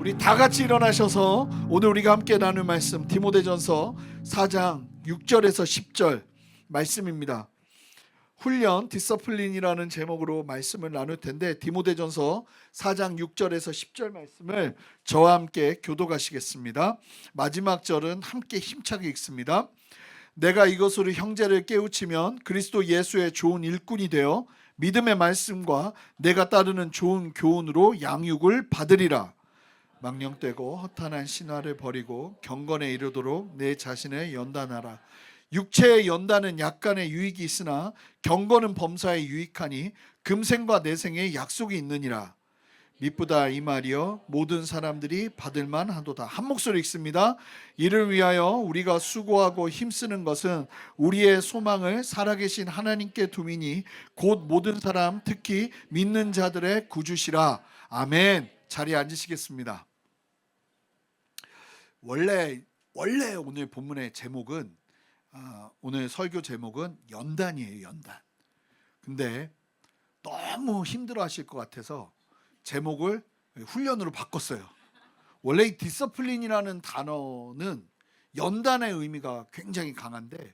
우리 다 같이 일어나셔서 오늘 우리가 함께 나눌 말씀 디모데전서 4장 6절에서 10절 말씀입니다. 훈련 디서플린이라는 제목으로 말씀을 나눌 텐데 디모데전서 4장 6절에서 10절 말씀을 저와 함께 교독하시겠습니다. 마지막 절은 함께 힘차게 읽습니다. 내가 이것으로 형제를 깨우치면 그리스도 예수의 좋은 일꾼이 되어 믿음의 말씀과 내가 따르는 좋은 교훈으로 양육을 받으리라. 망령되고 허탄한 신화를 버리고 경건에 이르도록 내 자신을 연단하라. 육체의 연단은 약간의 유익이 있으나 경건은 범사에 유익하니 금생과 내생에 약속이 있느니라. 미쁘다 이 말이여 모든 사람들이 받을만 하도다. 한 목소리 읽습니다. 이를 위하여 우리가 수고하고 힘쓰는 것은 우리의 소망을 살아계신 하나님께 두미니 곧 모든 사람 특히 믿는 자들의 구주시라. 아멘. 자리에 앉으시겠습니다. 원래 오늘 본문의 제목은 오늘 설교 제목은 연단이에요. 연단. 근데 너무 힘들어 하실 것 같아서 제목을 훈련으로 바꿨어요. 원래 이 디서플린이라는 단어는 연단의 의미가 굉장히 강한데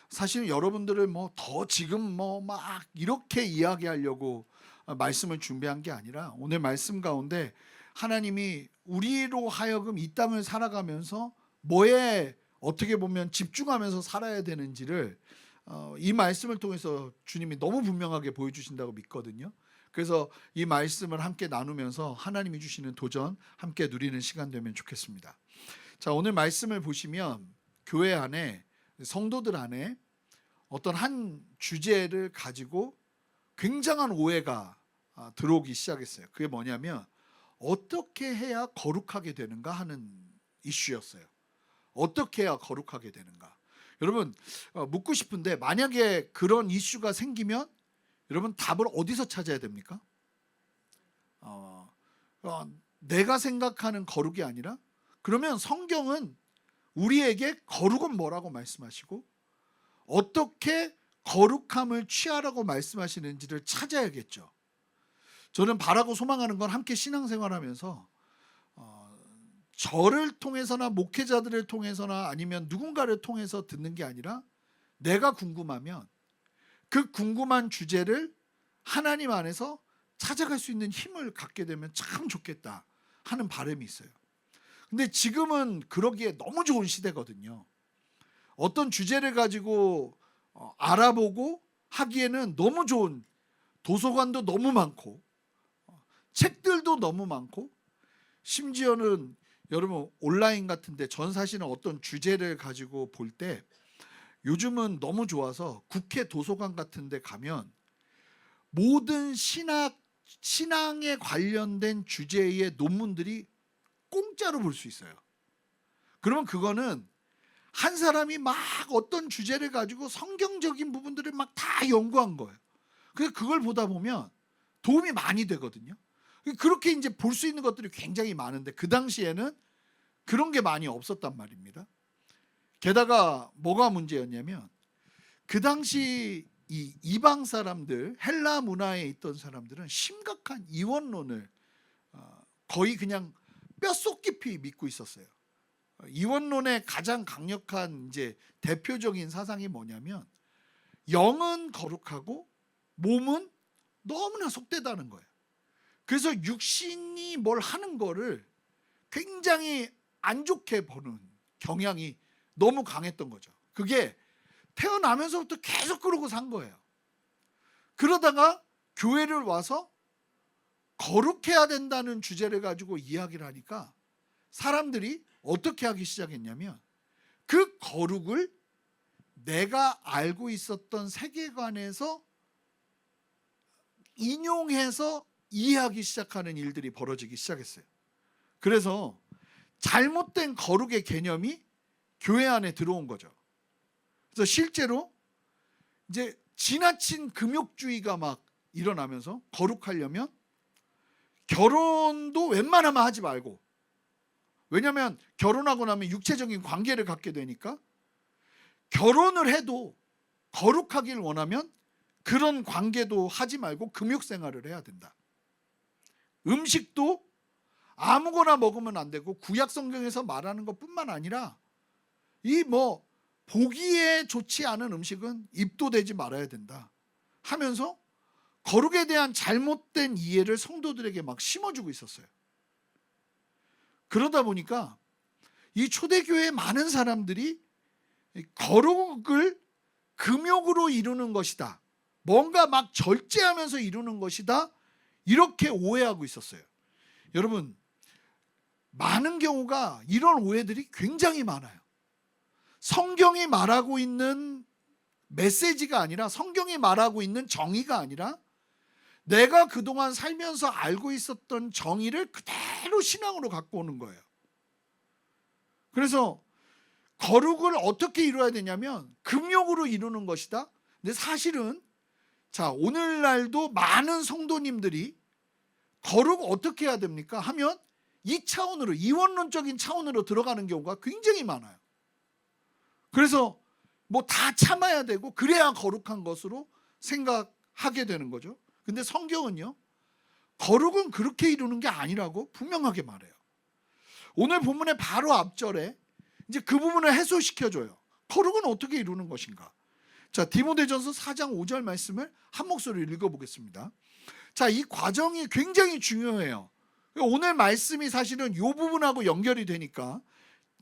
사실 여러분들을 더 지금 막 이렇게 이야기하려고 말씀을 준비한 게 아니라 오늘 말씀 가운데 하나님이 우리로 하여금 이 땅을 살아가면서 뭐에 어떻게 보면 집중하면서 살아야 되는지를 이 말씀을 통해서 주님이 너무 분명하게 보여주신다고 믿거든요. 그래서 이 말씀을 함께 나누면서 하나님이 주시는 도전 함께 누리는 시간 되면 좋겠습니다. 자, 오늘 말씀을 보시면 교회 안에 성도들 안에 어떤 한 주제를 가지고 굉장한 오해가 들어오기 시작했어요. 그게 뭐냐면 어떻게 해야 거룩하게 되는가 하는 이슈였어요. 어떻게 해야 거룩하게 되는가? 여러분 묻고 싶은데 만약에 그런 이슈가 생기면 여러분 답을 어디서 찾아야 됩니까? 내가 생각하는 거룩이 아니라 그러면 성경은 우리에게 거룩은 뭐라고 말씀하시고 어떻게 거룩함을 취하라고 말씀하시는지를 찾아야겠죠. 저는 바라고 소망하는 건 함께 신앙생활하면서 저를 통해서나 목회자들을 통해서나 아니면 누군가를 통해서 듣는 게 아니라 내가 궁금하면 그 궁금한 주제를 하나님 안에서 찾아갈 수 있는 힘을 갖게 되면 참 좋겠다 하는 바람이 있어요. 근데 지금은 그러기에 너무 좋은 시대거든요. 어떤 주제를 가지고 알아보고 하기에는 너무 좋은 도서관도 너무 많고 책들도 너무 많고 심지어는 여러분 온라인 같은데 전 사실은 어떤 주제를 가지고 볼 때 요즘은 너무 좋아서 국회 도서관 같은 데 가면 모든 신앙에 관련된 주제의 논문들이 공짜로 볼 수 있어요. 그러면 그거는 한 사람이 막 어떤 주제를 가지고 성경적인 부분들을 막 다 연구한 거예요. 그래서 그걸 보다 보면 도움이 많이 되거든요. 그렇게 이제 볼 수 있는 것들이 굉장히 많은데 그 당시에는 그런 게 많이 없었단 말입니다. 게다가 뭐가 문제였냐면 그 당시 이 이방 사람들 헬라 문화에 있던 사람들은 심각한 이원론을 거의 그냥 뼛속 깊이 믿고 있었어요. 이원론의 가장 강력한 이제 대표적인 사상이 뭐냐면 영은 거룩하고 몸은 너무나 속되다는 거예요. 그래서 육신이 뭘 하는 거를 굉장히 안 좋게 보는 경향이 너무 강했던 거죠. 그게 태어나면서부터 계속 그러고 산 거예요. 그러다가 교회를 와서 거룩해야 된다는 주제를 가지고 이야기를 하니까 사람들이 어떻게 하기 시작했냐면 그 거룩을 내가 알고 있었던 세계관에서 인용해서 이해하기 시작하는 일들이 벌어지기 시작했어요. 그래서 잘못된 거룩의 개념이 교회 안에 들어온 거죠. 그래서 실제로 이제 지나친 금욕주의가 막 일어나면서 거룩하려면 결혼도 웬만하면 하지 말고, 왜냐하면 결혼하고 나면 육체적인 관계를 갖게 되니까 결혼을 해도 거룩하길 원하면 그런 관계도 하지 말고 금욕 생활을 해야 된다. 음식도 아무거나 먹으면 안 되고, 구약 성경에서 말하는 것뿐만 아니라 이 뭐 보기에 좋지 않은 음식은 입도 대지 말아야 된다 하면서 거룩에 대한 잘못된 이해를 성도들에게 막 심어주고 있었어요. 그러다 보니까 이 초대교회의 많은 사람들이 거룩을 금욕으로 이루는 것이다, 뭔가 막 절제하면서 이루는 것이다, 이렇게 오해하고 있었어요. 여러분, 많은 경우가 이런 오해들이 굉장히 많아요. 성경이 말하고 있는 메시지가 아니라, 성경이 말하고 있는 정의가 아니라 내가 그동안 살면서 알고 있었던 정의를 그대로 신앙으로 갖고 오는 거예요. 그래서 거룩을 어떻게 이루어야 되냐면 금욕으로 이루는 것이다. 근데 사실은 자, 오늘날도 많은 성도님들이 거룩 어떻게 해야 됩니까 하면 이 차원으로, 이원론적인 차원으로 들어가는 경우가 굉장히 많아요. 그래서 뭐 다 참아야 되고 그래야 거룩한 것으로 생각하게 되는 거죠. 근데 성경은요, 거룩은 그렇게 이루는 게 아니라고 분명하게 말해요. 오늘 본문의 바로 앞절에 이제 그 부분을 해소시켜줘요. 거룩은 어떻게 이루는 것인가. 자, 디모데전서 4장 5절 말씀을 한 목소리로 읽어보겠습니다. 자, 이 과정이 굉장히 중요해요. 오늘 말씀이 사실은 이 부분하고 연결이 되니까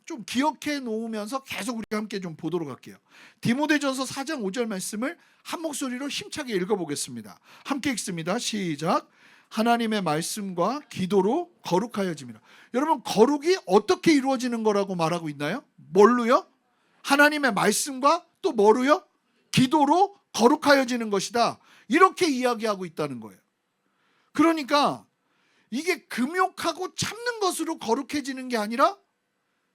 좀 기억해 놓으면서 계속 우리가 함께 좀 보도록 할게요. 디모데전서 4장 5절 말씀을 한 목소리로 힘차게 읽어보겠습니다. 함께 읽습니다. 시작. 하나님의 말씀과 기도로 거룩하여짐이라. 여러분, 거룩이 어떻게 이루어지는 거라고 말하고 있나요? 뭘로요? 하나님의 말씀과 또 뭐로요? 기도로 거룩하여지는 것이다, 이렇게 이야기하고 있다는 거예요. 그러니까 이게 금욕하고 참는 것으로 거룩해지는 게 아니라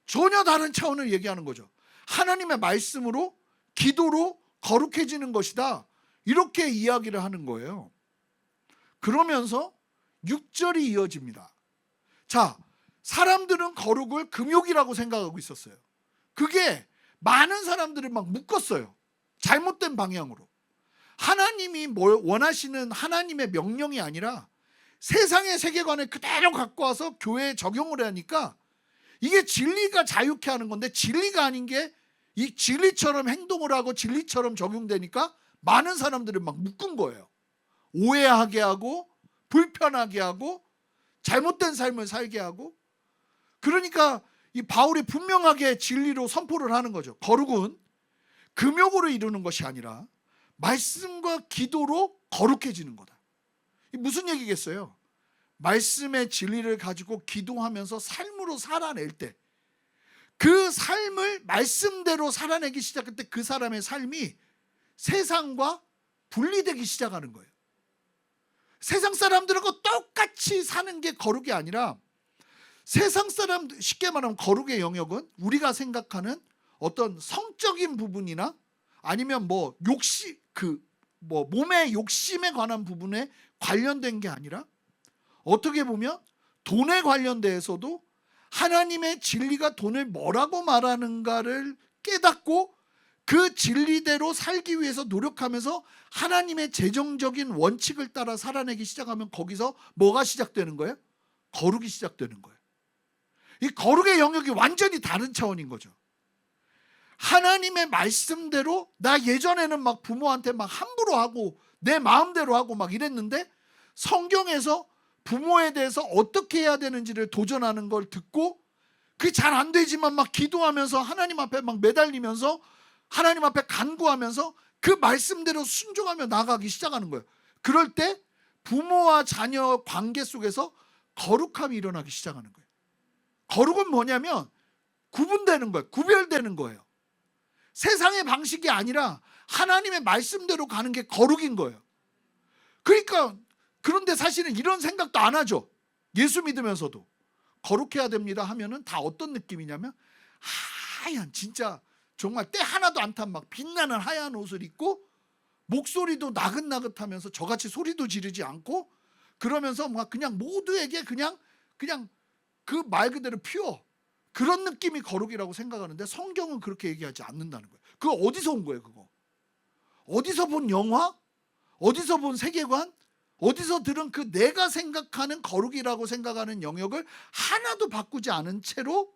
전혀 다른 차원을 얘기하는 거죠. 하나님의 말씀으로, 기도로 거룩해지는 것이다, 이렇게 이야기를 하는 거예요. 그러면서 6절이 이어집니다. 자, 사람들은 거룩을 금욕이라고 생각하고 있었어요. 그게 많은 사람들을 막 묶었어요. 잘못된 방향으로. 하나님이 뭘 원하시는 하나님의 명령이 아니라 세상의 세계관을 그대로 갖고 와서 교회에 적용을 하니까 이게 진리가 자유케 하는 건데, 진리가 아닌 게 이 진리처럼 행동을 하고 진리처럼 적용되니까 많은 사람들을 막 묶은 거예요. 오해하게 하고 불편하게 하고 잘못된 삶을 살게 하고. 그러니까 이 바울이 분명하게 진리로 선포를 하는 거죠. 거룩은 금욕으로 이루는 것이 아니라 말씀과 기도로 거룩해지는 거다. 무슨 얘기겠어요? 말씀의 진리를 가지고 기도하면서 삶으로 살아낼 때, 그 삶을 말씀대로 살아내기 시작할 때 그 사람의 삶이 세상과 분리되기 시작하는 거예요. 세상 사람들하고 똑같이 사는 게 거룩이 아니라, 세상 사람들, 쉽게 말하면 거룩의 영역은 우리가 생각하는 어떤 성적인 부분이나 아니면 뭐 욕심, 뭐 몸의 욕심에 관한 부분에 관련된 게 아니라, 어떻게 보면 돈에 관련돼서도 하나님의 진리가 돈을 뭐라고 말하는가를 깨닫고 그 진리대로 살기 위해서 노력하면서 하나님의 재정적인 원칙을 따라 살아내기 시작하면 거기서 뭐가 시작되는 거예요? 거룩이 시작되는 거예요. 이 거룩의 영역이 완전히 다른 차원인 거죠. 하나님의 말씀대로, 나 예전에는 막 부모한테 막 함부로 하고 내 마음대로 하고 막 이랬는데, 성경에서 부모에 대해서 어떻게 해야 되는지를 도전하는 걸 듣고 그게 잘 안 되지만 막 기도하면서 하나님 앞에 막 매달리면서 하나님 앞에 간구하면서 그 말씀대로 순종하며 나아가기 시작하는 거예요. 그럴 때 부모와 자녀 관계 속에서 거룩함이 일어나기 시작하는 거예요. 거룩은 뭐냐면 구분되는 거예요. 구별되는 거예요. 세상의 방식이 아니라 하나님의 말씀대로 가는 게 거룩인 거예요. 그러니까, 그런데 사실은 이런 생각도 안 하죠. 예수 믿으면서도 거룩해야 됩니다 하면은 다 어떤 느낌이냐면, 하얀, 진짜 정말 때 하나도 안 탄 막 빛나는 하얀 옷을 입고 목소리도 나긋나긋하면서 저같이 소리도 지르지 않고 그러면서 막 그냥 모두에게 그냥 그 말 그대로 퓨어, 그런 느낌이 거룩이라고 생각하는데, 성경은 그렇게 얘기하지 않는다는 거예요. 그거 어디서 온 거예요? 그거 어디서 본 영화? 어디서 본 세계관? 어디서 들은 그 내가 생각하는 거룩이라고 생각하는 영역을 하나도 바꾸지 않은 채로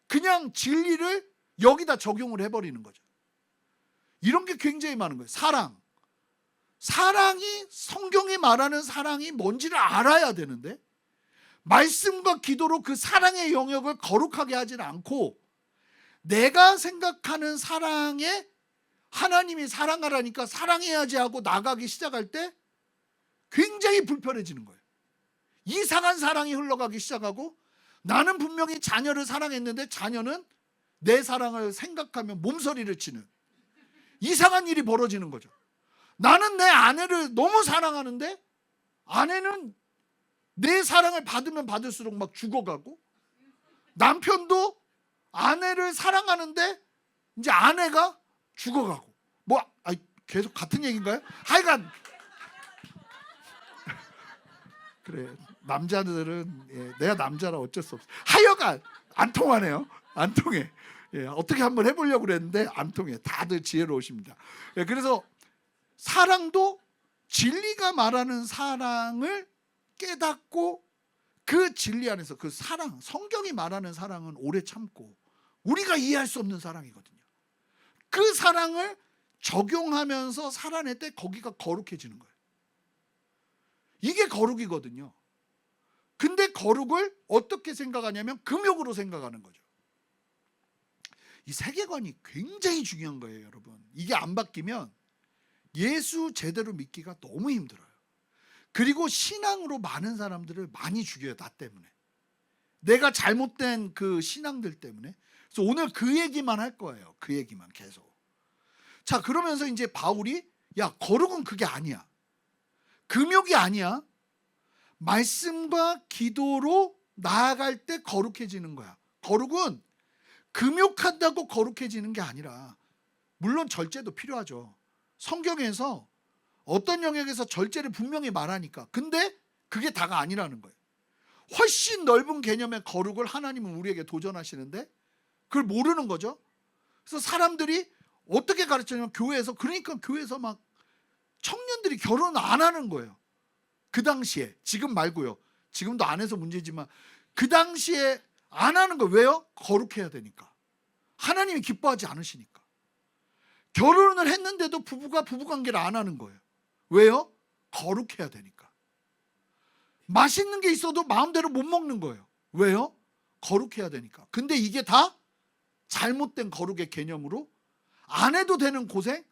그냥 진리를 여기다 적용을 해버리는 거죠. 이런 게 굉장히 많은 거예요. 사랑이 성경이 말하는 사랑이 뭔지를 알아야 되는데 말씀과 기도로 그 사랑의 영역을 거룩하게 하지는 않고 내가 생각하는 사랑에 하나님이 사랑하라니까 사랑해야지 하고 나가기 시작할 때 굉장히 불편해지는 거예요. 이상한 사랑이 흘러가기 시작하고 나는 분명히 자녀를 사랑했는데 자녀는 내 사랑을 생각하며 몸서리를 치는 이상한 일이 벌어지는 거죠. 나는 내 아내를 너무 사랑하는데 아내는 내 사랑을 받으면 받을수록 막 죽어가고 남편도 아내를 사랑하는데 이제 아내가 죽어가고 계속 같은 얘기인가요? 하여간 그래 남자들은 내가 남자라 어쩔 수 없어. 하여간 안 통하네요. 안 통해. 어떻게 한번 해보려고 그랬는데 안 통해. 다들 지혜로우십니다. 그래서 사랑도 진리가 말하는 사랑을 깨닫고 그 진리 안에서 그 사랑, 성경이 말하는 사랑은 오래 참고 우리가 이해할 수 없는 사랑이거든요. 그 사랑을 적용하면서 살아낼 때 거기가 거룩해지는 거예요. 이게 거룩이거든요. 근데 거룩을 어떻게 생각하냐면 금욕으로 생각하는 거죠. 이 세계관이 굉장히 중요한 거예요, 여러분. 이게 안 바뀌면 예수 제대로 믿기가 너무 힘들어요. 그리고 신앙으로 많은 사람들을 많이 죽여요, 나 때문에. 내가 잘못된 그 신앙들 때문에. 그래서 오늘 그 얘기만 할 거예요. 그 얘기만 계속. 자, 그러면서 이제 바울이 야, 거룩은 그게 아니야. 금욕이 아니야. 말씀과 기도로 나아갈 때 거룩해지는 거야. 거룩은 금욕한다고 거룩해지는 게 아니라 물론 절제도 필요하죠. 성경에서 어떤 영역에서 절제를 분명히 말하니까. 근데 그게 다가 아니라는 거예요. 훨씬 넓은 개념의 거룩을 하나님은 우리에게 도전하시는데 그걸 모르는 거죠. 그래서 사람들이 어떻게 가르치냐면 그러니까 교회에서 막 청년들이 결혼 안 하는 거예요. 그 당시에. 지금 말고요. 지금도 안 해서 문제지만 그 당시에 안 하는 거예요. 왜요? 거룩해야 되니까. 하나님이 기뻐하지 않으시니까. 결혼을 했는데도 부부가 부부관계를 안 하는 거예요. 왜요? 거룩해야 되니까. 맛있는 게 있어도 마음대로 못 먹는 거예요. 왜요? 거룩해야 되니까. 근데 이게 다 잘못된 거룩의 개념으로 안 해도 되는 고생,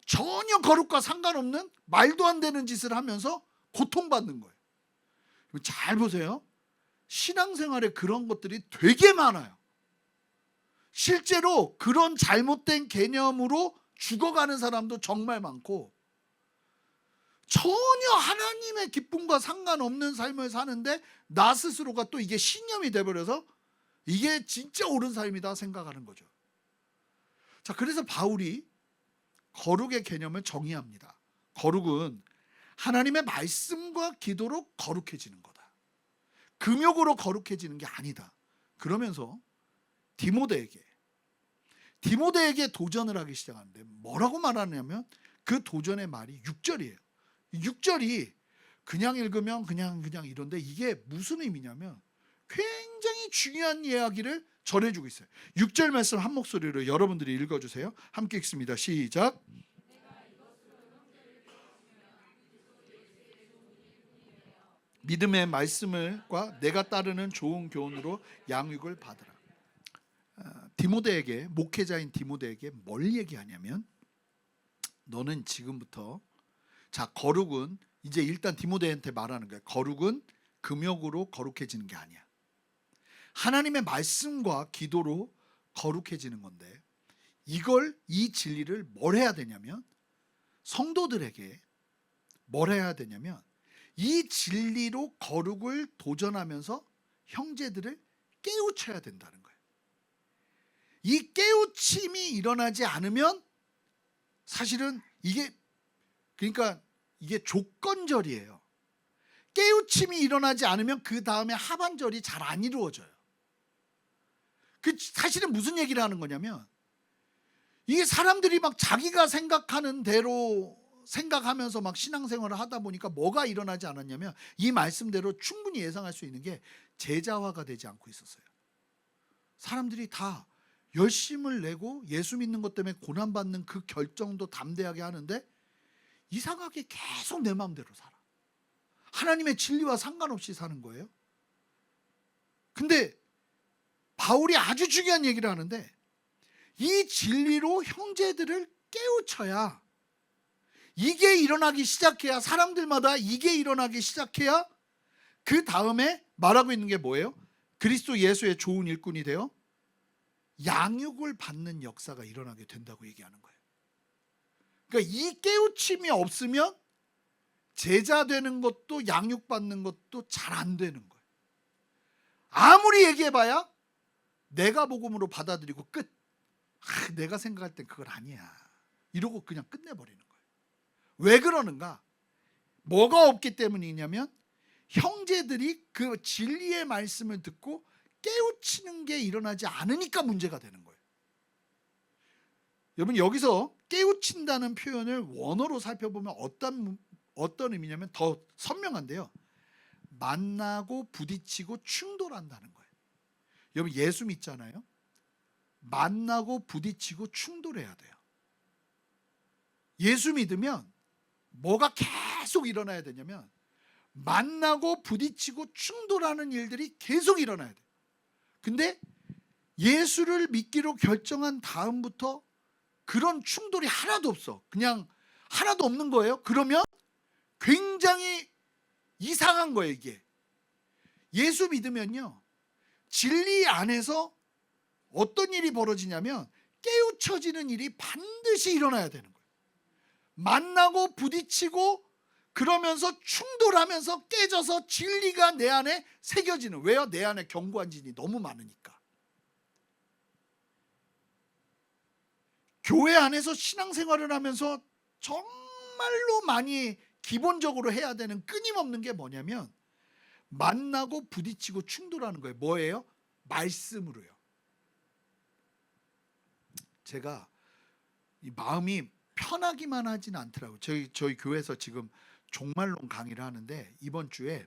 전혀 거룩과 상관없는 말도 안 되는 짓을 하면서 고통받는 거예요. 잘 보세요. 신앙생활에 그런 것들이 되게 많아요. 실제로 그런 잘못된 개념으로 죽어가는 사람도 정말 많고 전혀 하나님의 기쁨과 상관없는 삶을 사는데 나 스스로가 또 이게 신념이 돼버려서 이게 진짜 옳은 삶이다 생각하는 거죠. 자, 그래서 바울이 거룩의 개념을 정의합니다. 거룩은 하나님의 말씀과 기도로 거룩해지는 거다. 금욕으로 거룩해지는 게 아니다. 그러면서 디모데에게 도전을 하기 시작하는데 뭐라고 말하냐면 그 도전의 말이 6절이에요. 6절이 그냥 읽으면 그냥 이런데 이게 무슨 의미냐면 굉장히 중요한 이야기를 전해주고 있어요. 6절 말씀 한 목소리로 여러분들이 읽어주세요. 함께 읽습니다. 시작. 믿음의 말씀과 내가 따르는 좋은 교훈으로 양육을 받으라. 디모데에게, 목회자인 디모데에게 뭘 얘기하냐면 너는 지금부터 자, 거룩은 이제 일단 디모데한테 말하는 거야. 거룩은 금욕으로 거룩해지는 게 아니야. 하나님의 말씀과 기도로 거룩해지는 건데 이 진리를 뭘 해야 되냐면 성도들에게 뭘 해야 되냐면 이 진리로 거룩을 도전하면서 형제들을 깨우쳐야 된다는 거예요. 이 깨우침이 일어나지 않으면 사실은 이게 조건절이에요. 깨우침이 일어나지 않으면 그 다음에 하반절이 잘 안 이루어져요. 사실은 무슨 얘기를 하는 거냐면 이게 사람들이 막 자기가 생각하는 대로 생각하면서 막 신앙생활을 하다 보니까 뭐가 일어나지 않았냐면 이 말씀대로 충분히 예상할 수 있는 게 제자화가 되지 않고 있었어요. 사람들이 다 열심을 내고 예수 믿는 것 때문에 고난받는 그 결정도 담대하게 하는데 이상하게 계속 내 마음대로 살아. 하나님의 진리와 상관없이 사는 거예요. 근데 바울이 아주 중요한 얘기를 하는데 이 진리로 형제들을 깨우쳐야, 이게 일어나기 시작해야, 사람들마다 이게 일어나기 시작해야 그 다음에 말하고 있는 게 뭐예요? 그리스도 예수의 좋은 일꾼이 되어 양육을 받는 역사가 일어나게 된다고 얘기하는 거예요. 그러니까 이 깨우침이 없으면 제자 되는 것도 양육받는 것도 잘 안 되는 거예요. 아무리 얘기해봐야 내가 복음으로 받아들이고 끝. 내가 생각할 땐 그건 아니야 이러고 그냥 끝내버리는 거예요. 왜 그러는가? 뭐가 없기 때문이냐면 형제들이 그 진리의 말씀을 듣고 깨우치는 게 일어나지 않으니까 문제가 되는 거예요. 여러분, 여기서 깨우친다는 표현을 원어로 살펴보면 어떤 의미냐면 더 선명한데요. 만나고 부딪히고 충돌한다는 거예요. 여러분, 예수 믿잖아요. 만나고 부딪히고 충돌해야 돼요. 예수 믿으면 뭐가 계속 일어나야 되냐면 만나고 부딪히고 충돌하는 일들이 계속 일어나야 돼요. 근데 예수를 믿기로 결정한 다음부터 그런 충돌이 하나도 없어. 그냥 하나도 없는 거예요. 그러면 굉장히 이상한 거예요, 이게. 예수 믿으면요, 진리 안에서 어떤 일이 벌어지냐면 깨우쳐지는 일이 반드시 일어나야 되는 거예요. 만나고 부딪히고 그러면서 충돌하면서 깨져서 진리가 내 안에 새겨지는. 왜요? 내 안에 견고한 진이 너무 많으니까. 교회 안에서 신앙생활을 하면서 정말로 많이 기본적으로 해야 되는 끊임없는 게 뭐냐면 만나고 부딪히고 충돌하는 거예요. 뭐예요? 말씀으로요. 제가 이 마음이 편하기만 하진 않더라고요. 저희 교회에서 지금 종말론 강의를 하는데 이번 주에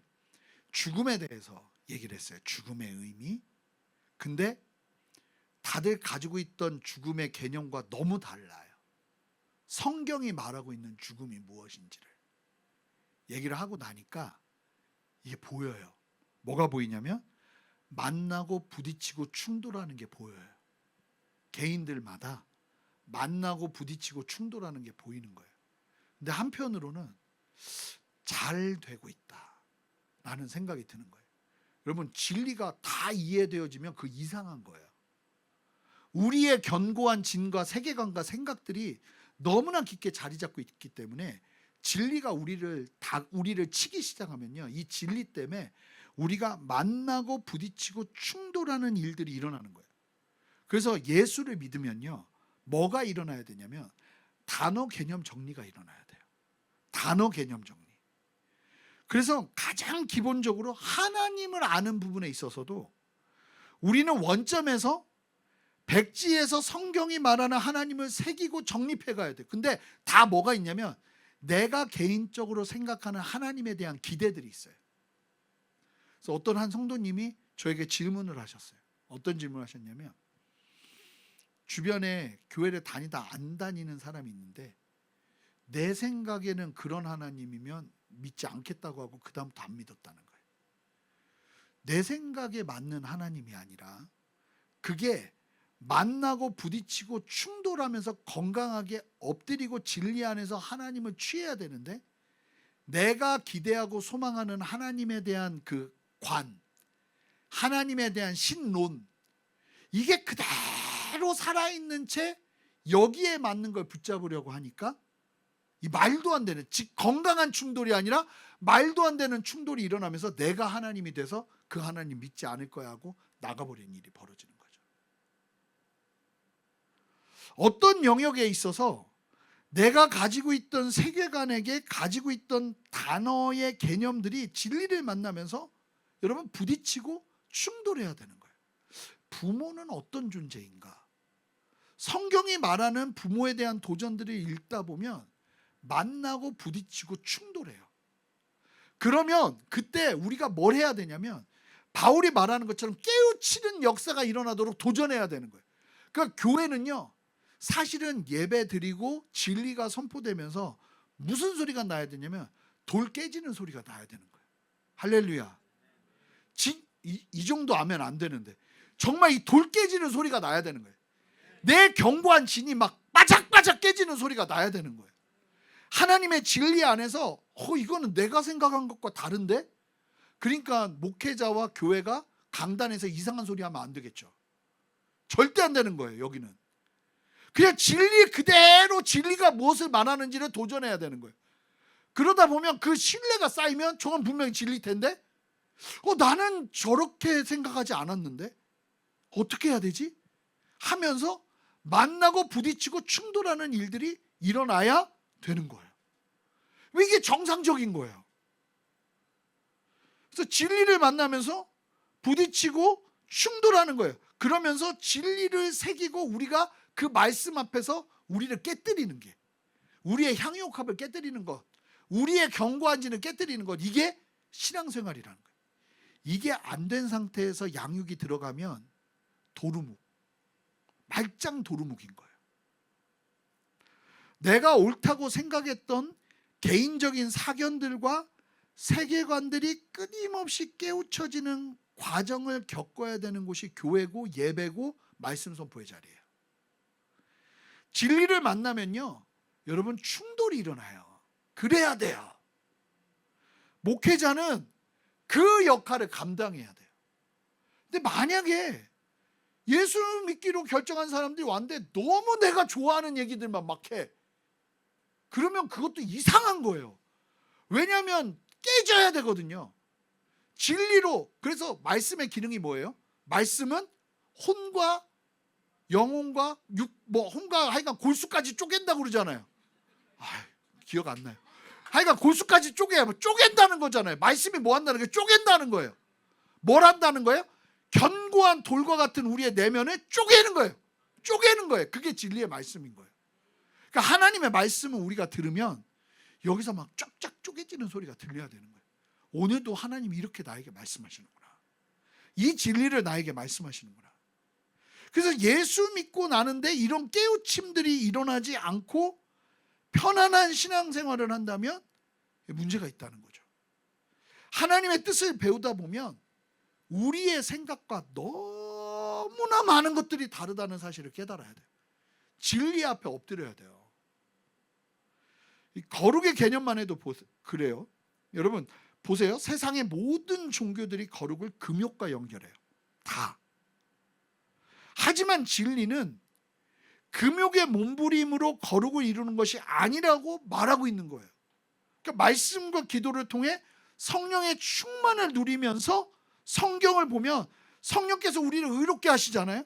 죽음에 대해서 얘기를 했어요. 죽음의 의미. 근데 다들 가지고 있던 죽음의 개념과 너무 달라요. 성경이 말하고 있는 죽음이 무엇인지를 얘기를 하고 나니까 이게 보여요. 뭐가 보이냐면 만나고 부딪히고 충돌하는 게 보여요. 개인들마다 만나고 부딪히고 충돌하는 게 보이는 거예요. 근데 한편으로는 잘 되고 있다라는 생각이 드는 거예요. 여러분, 진리가 다 이해되어지면 그 이상한 거예요. 우리의 견고한 진과 세계관과 생각들이 너무나 깊게 자리 잡고 있기 때문에 진리가 우리를 치기 시작하면요, 이 진리 때문에 우리가 만나고 부딪히고 충돌하는 일들이 일어나는 거예요. 그래서 예수를 믿으면요, 뭐가 일어나야 되냐면 단어 개념 정리가 일어나야 돼요. 단어 개념 정리. 그래서 가장 기본적으로 하나님을 아는 부분에 있어서도 우리는 원점에서 백지에서 성경이 말하는 하나님을 새기고 정립해 가야 돼요. 근데 다 뭐가 있냐면 내가 개인적으로 생각하는 하나님에 대한 기대들이 있어요. 그래서 어떤 한 성도님이 저에게 질문을 하셨어요. 어떤 질문을 하셨냐면 주변에 교회를 다니다 안 다니는 사람이 있는데 내 생각에는 그런 하나님이면 믿지 않겠다고 하고 그 다음부터 안 믿었다는 거예요. 내 생각에 맞는 하나님이 아니라 그게 만나고 부딪히고 충돌하면서 건강하게 엎드리고 진리 안에서 하나님을 취해야 되는데 내가 기대하고 소망하는 하나님에 대한 그 관, 하나님에 대한 신론, 이게 그대로 살아있는 채 여기에 맞는 걸 붙잡으려고 하니까 이 말도 안 되는, 즉 건강한 충돌이 아니라 말도 안 되는 충돌이 일어나면서 내가 하나님이 돼서 그 하나님 믿지 않을 거야 하고 나가버리는 일이 벌어지는 거죠. 어떤 영역에 있어서 내가 가지고 있던 세계관에게 가지고 있던 단어의 개념들이 진리를 만나면서 여러분 부딪히고 충돌해야 되는 거예요. 부모는 어떤 존재인가? 성경이 말하는 부모에 대한 도전들을 읽다 보면 만나고 부딪히고 충돌해요. 그러면 그때 우리가 뭘 해야 되냐면 바울이 말하는 것처럼 깨우치는 역사가 일어나도록 도전해야 되는 거예요. 그러니까 교회는요, 사실은 예배 드리고 진리가 선포되면서 무슨 소리가 나야 되냐면 돌 깨지는 소리가 나야 되는 거예요. 할렐루야. 이 정도 하면 안 되는데 정말 이 돌 깨지는 소리가 나야 되는 거예요. 내 견고한 진이 막 바짝바짝 깨지는 소리가 나야 되는 거예요. 하나님의 진리 안에서 이거는 내가 생각한 것과 다른데? 그러니까 목회자와 교회가 강단에서 이상한 소리 하면 안 되겠죠. 절대 안 되는 거예요. 여기는 그냥 진리 그대로, 진리가 무엇을 말하는지를 도전해야 되는 거예요. 그러다 보면 그 신뢰가 쌓이면 저건 분명히 진리일 텐데 나는 저렇게 생각하지 않았는데 어떻게 해야 되지? 하면서 만나고 부딪히고 충돌하는 일들이 일어나야 되는 거예요. 이게 정상적인 거예요. 그래서 진리를 만나면서 부딪히고 충돌하는 거예요. 그러면서 진리를 새기고 우리가 그 말씀 앞에서 우리를 깨뜨리는 게, 우리의 향유옥합을 깨뜨리는 것, 우리의 견고한 진을 깨뜨리는 것, 이게 신앙생활이라는 거예요. 이게 안 된 상태에서 양육이 들어가면 도루묵, 말짱 도루묵인 거예요. 내가 옳다고 생각했던 개인적인 사견들과 세계관들이 끊임없이 깨우쳐지는 과정을 겪어야 되는 곳이 교회고 예배고 말씀 선포의 자리예요. 진리를 만나면요, 여러분 충돌이 일어나요. 그래야 돼요. 목회자는 그 역할을 감당해야 돼요. 근데 만약에 예수 믿기로 결정한 사람들이 왔는데 너무 내가 좋아하는 얘기들만 막 해. 그러면 그것도 이상한 거예요. 왜냐하면 깨져야 되거든요. 진리로. 그래서 말씀의 기능이 뭐예요? 말씀은 혼과 영혼과 혼과 하여간 골수까지 쪼갠다고 그러잖아요. 기억 안 나요. 하여간 골수까지 쪼갠다는 거잖아요. 말씀이 뭐 한다는 게 쪼갠다는 거예요. 뭘 한다는 거예요? 견고한 돌과 같은 우리의 내면을 쪼개는 거예요. 쪼개는 거예요. 그게 진리의 말씀인 거예요. 그러니까 하나님의 말씀을 우리가 들으면 여기서 막 쫙쫙 쪼개지는 소리가 들려야 되는 거예요. 오늘도 하나님이 이렇게 나에게 말씀하시는구나. 이 진리를 나에게 말씀하시는구나. 그래서 예수 믿고 나는데 이런 깨우침들이 일어나지 않고 편안한 신앙생활을 한다면 문제가 있다는 거죠. 하나님의 뜻을 배우다 보면 우리의 생각과 너무나 많은 것들이 다르다는 사실을 깨달아야 돼요. 진리 앞에 엎드려야 돼요. 거룩의 개념만 해도 그래요. 여러분 보세요. 세상의 모든 종교들이 거룩을 금욕과 연결해요. 다. 하지만 진리는 금욕의 몸부림으로 거룩을 이루는 것이 아니라고 말하고 있는 거예요. 그러니까 말씀과 기도를 통해 성령의 충만을 누리면서 성경을 보면 성령께서 우리를 의롭게 하시잖아요.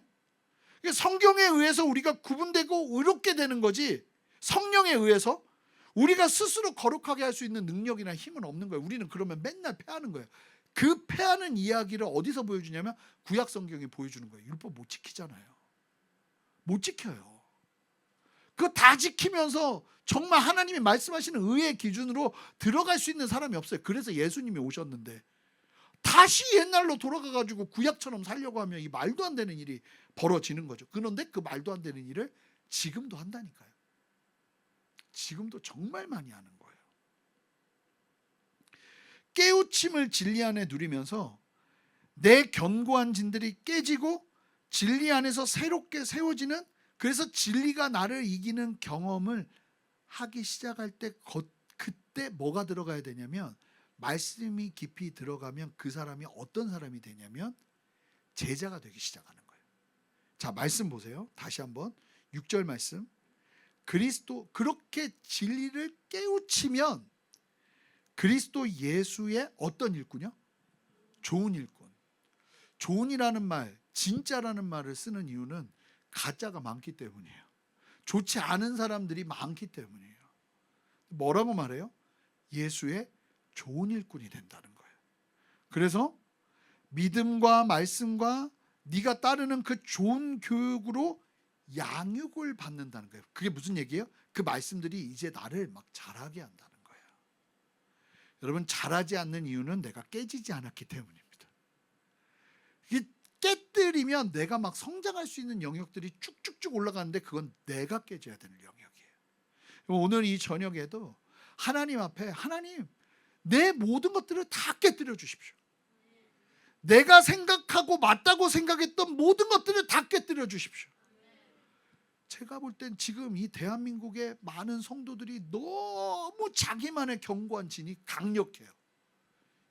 성경에 의해서 우리가 구분되고 의롭게 되는 거지, 성령에 의해서 우리가 스스로 거룩하게 할 수 있는 능력이나 힘은 없는 거예요. 우리는 그러면 맨날 패하는 거예요. 그 패하는 이야기를 어디서 보여주냐면 구약 성경이 보여주는 거예요. 율법 못 지키잖아요. 못 지켜요. 그거 다 지키면서 정말 하나님이 말씀하시는 의의 기준으로 들어갈 수 있는 사람이 없어요. 그래서 예수님이 오셨는데 다시 옛날로 돌아가가지고 구약처럼 살려고 하면 이 말도 안 되는 일이 벌어지는 거죠. 그런데 그 말도 안 되는 일을 지금도 한다니까요. 지금도 정말 많이 하는 거예요. 깨우침을 진리 안에 누리면서 내 견고한 진들이 깨지고 진리 안에서 새롭게 세워지는, 그래서 진리가 나를 이기는 경험을 하기 시작할 때 그때 뭐가 들어가야 되냐면, 말씀이 깊이 들어가면 그 사람이 어떤 사람이 되냐면 제자가 되기 시작하는 거예요. 자, 말씀 보세요. 다시 한번 6절 말씀. 그렇게 진리를 깨우치면 그리스도 예수의 어떤 일꾼이요? 좋은 일꾼. 좋은이라는 말, 진짜라는 말을 쓰는 이유는 가짜가 많기 때문이에요. 좋지 않은 사람들이 많기 때문이에요. 뭐라고 말해요? 예수의 좋은 일꾼이 된다는 거예요. 그래서 믿음과 말씀과 네가 따르는 그 좋은 교육으로 양육을 받는다는 거예요. 그게 무슨 얘기예요? 그 말씀들이 이제 나를 막 자라게 한다는 거예요. 여러분, 자라지 않는 이유는 내가 깨지지 않았기 때문입니다. 이게 깨뜨리면 내가 막 성장할 수 있는 영역들이 쭉쭉쭉 올라가는데 그건 내가 깨져야 되는 영역이에요. 오늘 이 저녁에도 하나님 앞에, 하나님, 내 모든 것들을 다 깨뜨려 주십시오. 내가 생각하고 맞다고 생각했던 모든 것들을 다 깨뜨려 주십시오. 제가 볼 땐 지금 이 대한민국의 많은 성도들이 너무 자기만의 견고한 진이 강력해요.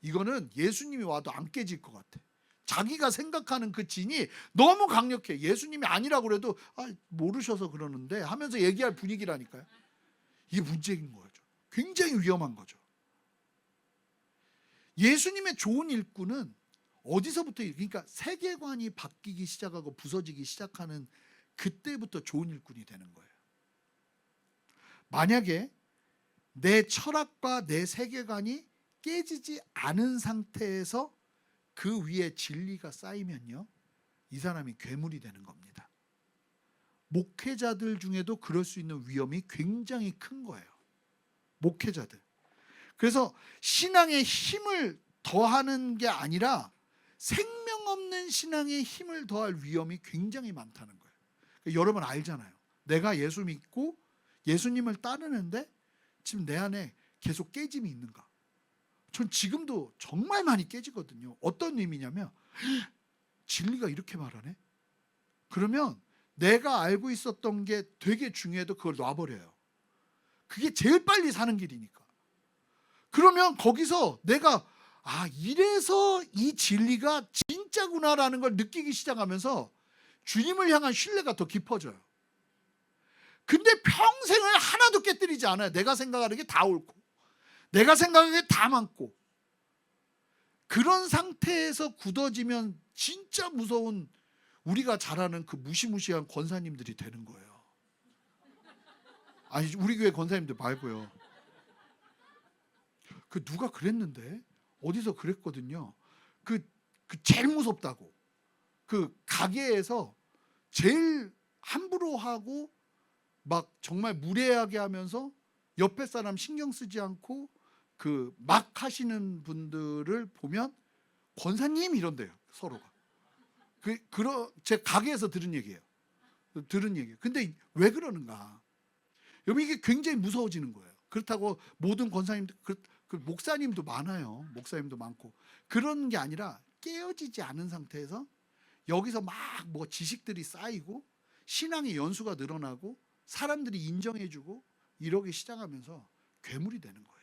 이거는 예수님이 와도 안 깨질 것 같아. 자기가 생각하는 그 진이 너무 강력해. 예수님이 아니라고 그래도 모르셔서 그러는데 하면서 얘기할 분위기라니까요. 이게 문제인 거죠. 굉장히 위험한 거죠. 예수님의 좋은 일꾼은 어디서부터, 그러니까 세계관이 바뀌기 시작하고 부서지기 시작하는 그때부터 좋은 일꾼이 되는 거예요. 만약에 내 철학과 내 세계관이 깨지지 않은 상태에서 그 위에 진리가 쌓이면요, 이 사람이 괴물이 되는 겁니다. 목회자들 중에도 그럴 수 있는 위험이 굉장히 큰 거예요. 목회자들. 그래서 신앙의 힘을 더하는 게 아니라 생명 없는 신앙의 힘을 더할 위험이 굉장히 많다는 거예요. 그러니까 여러분 알잖아요. 내가 예수 믿고 예수님을 따르는데 지금 내 안에 계속 깨짐이 있는가? 전 지금도 정말 많이 깨지거든요. 어떤 의미냐면 진리가 이렇게 말하네? 그러면 내가 알고 있었던 게 되게 중요해도 그걸 놔버려요. 그게 제일 빨리 사는 길이니까. 그러면 거기서 내가 이래서 이 진리가 진짜구나라는 걸 느끼기 시작하면서 주님을 향한 신뢰가 더 깊어져요. 근데 평생을 하나도 깨뜨리지 않아요. 내가 생각하는 게 다 옳고 내가 생각하는 게 다 맞고. 그런 상태에서 굳어지면 진짜 무서운, 우리가 잘 아는 그 무시무시한 권사님들이 되는 거예요. 아니, 우리 교회 권사님들 말고요. 그 누가 그랬는데 어디서 그랬거든요. 그 제일 무섭다고. 그 가게에서 제일 함부로 하고 막 정말 무례하게 하면서 옆에 사람 신경 쓰지 않고 그 막 하시는 분들을 보면 권사님 이런대요, 서로가. 제 가게에서 들은 얘기예요. 근데 왜 그러는가? 여러분, 이게 굉장히 무서워지는 거예요. 그렇다고 모든 권사님들, 그 목사님도 많아요. 목사님도 많고. 그런 게 아니라 깨어지지 않은 상태에서 여기서 막 뭐 지식들이 쌓이고 신앙의 연수가 늘어나고 사람들이 인정해주고 이러기 시작하면서 괴물이 되는 거예요.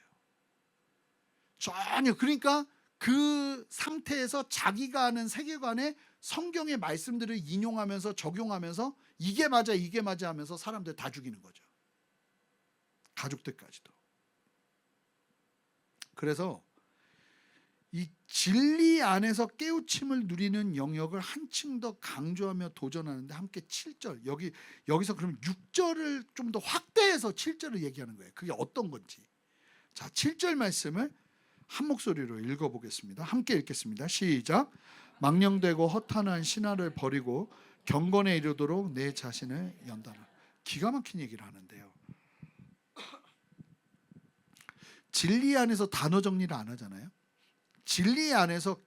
전혀. 그러니까 그 상태에서 자기가 아는 세계관에 성경의 말씀들을 인용하면서 적용하면서 이게 맞아 하면서 사람들 다 죽이는 거죠. 가족들까지도. 그래서 이 진리 안에서 깨우침을 누리는 영역을 한층 더 강조하며 도전하는데 함께 7절, 여기서 그러면 6절을 좀 더 확대해서 7절을 얘기하는 거예요. 그게 어떤 건지. 자, 7절 말씀을 한 목소리로 읽어보겠습니다. 함께 읽겠습니다. 시작. 망령되고 허탄한 신화를 버리고 경건에 이르도록 내 자신을 연단하라. 기가 막힌 얘기를 하는데요. 진리 안에서 단어 정리를 안 하잖아요. 진리 안에서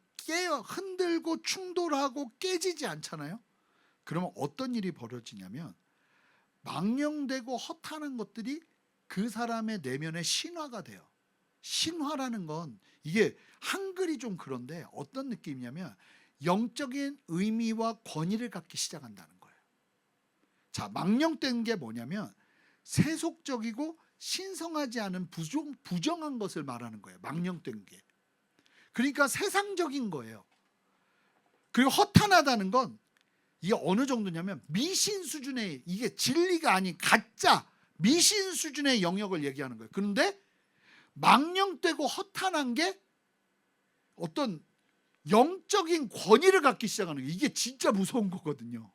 흔들고 충돌하고 깨지지 않잖아요. 그러면 어떤 일이 벌어지냐면 망령되고 허탄한 것들이 그 사람의 내면의 신화가 돼요. 신화라는 건 이게 한글이 좀 그런데 어떤 느낌이냐면 영적인 의미와 권위를 갖기 시작한다는 거예요. 자, 망령된 게 뭐냐면 세속적이고 신성하지 않은 부정한 것을 말하는 거예요. 망령된 게. 그러니까 세상적인 거예요. 그리고 허탄하다는 건 이게 어느 정도냐면 미신 수준의, 이게 진리가 아닌 가짜 미신 수준의 영역을 얘기하는 거예요. 그런데 망령되고 허탄한 게 어떤 영적인 권위를 갖기 시작하는 거예요. 이게 진짜 무서운 거거든요.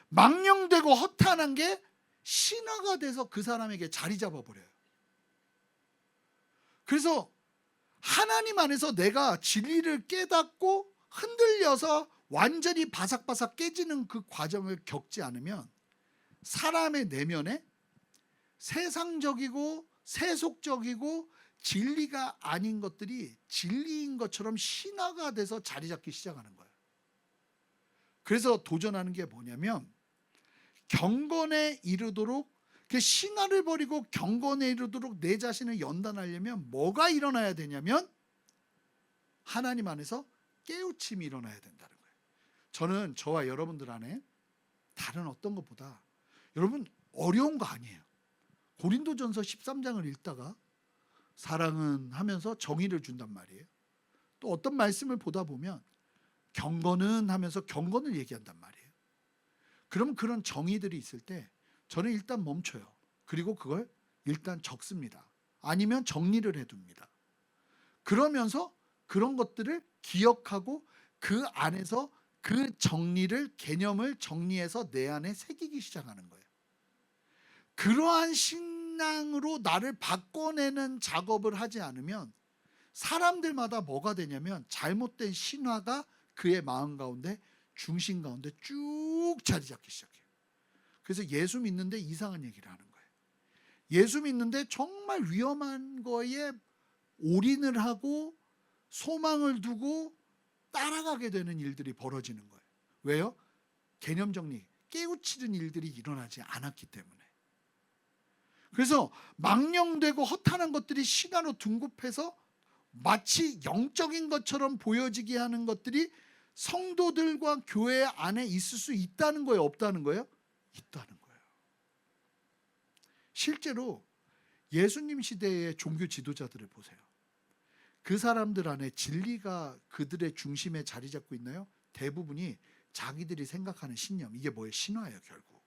망령되고 허탄한 게 신화가 돼서 그 사람에게 자리 잡아버려요. 그래서 하나님 안에서 내가 진리를 깨닫고 흔들려서 완전히 바삭바삭 깨지는 그 과정을 겪지 않으면 사람의 내면에 세상적이고 세속적이고 진리가 아닌 것들이 진리인 것처럼 신화가 돼서 자리 잡기 시작하는 거예요. 그래서 도전하는 게 뭐냐면 경건에 이르도록, 신화를 버리고 경건에 이르도록 내 자신을 연단하려면 뭐가 일어나야 되냐면 하나님 안에서 깨우침이 일어나야 된다는 거예요. 저는 저와 여러분들 안에 다른 어떤 것보다 여러분 어려운 거 아니에요. 고린도전서 13장을 읽다가 사랑은 하면서 정의를 준단 말이에요. 또 어떤 말씀을 보다 보면 경건은 하면서 경건을 얘기한단 말이에요. 그럼 그런 정의들이 있을 때 저는 일단 멈춰요. 그리고 그걸 일단 적습니다. 아니면 정리를 해둡니다. 그러면서 그런 것들을 기억하고 그 안에서 그 정리를, 개념을 정리해서 내 안에 새기기 시작하는 거예요. 그러한 신앙으로 나를 바꿔내는 작업을 하지 않으면 사람들마다 뭐가 되냐면 잘못된 신화가 그의 마음 가운데, 중심 가운데 쭉 자리 잡기 시작해요. 그래서 예수 믿는데 이상한 얘기를 하는 거예요. 예수 믿는데 정말 위험한 거에 올인을 하고 소망을 두고 따라가게 되는 일들이 벌어지는 거예요. 왜요? 개념 정리, 깨우치는 일들이 일어나지 않았기 때문에. 그래서 망령되고 허탄한 것들이 신화로 둔급해서 마치 영적인 것처럼 보여지게 하는 것들이 성도들과 교회 안에 있을 수 있다는 거예요? 없다는 거예요? 있다는 거예요. 실제로 예수님 시대의 종교 지도자들을 보세요. 그 사람들 안에 진리가 그들의 중심에 자리 잡고 있나요? 대부분이 자기들이 생각하는 신념, 이게 뭐예요? 신화예요. 결국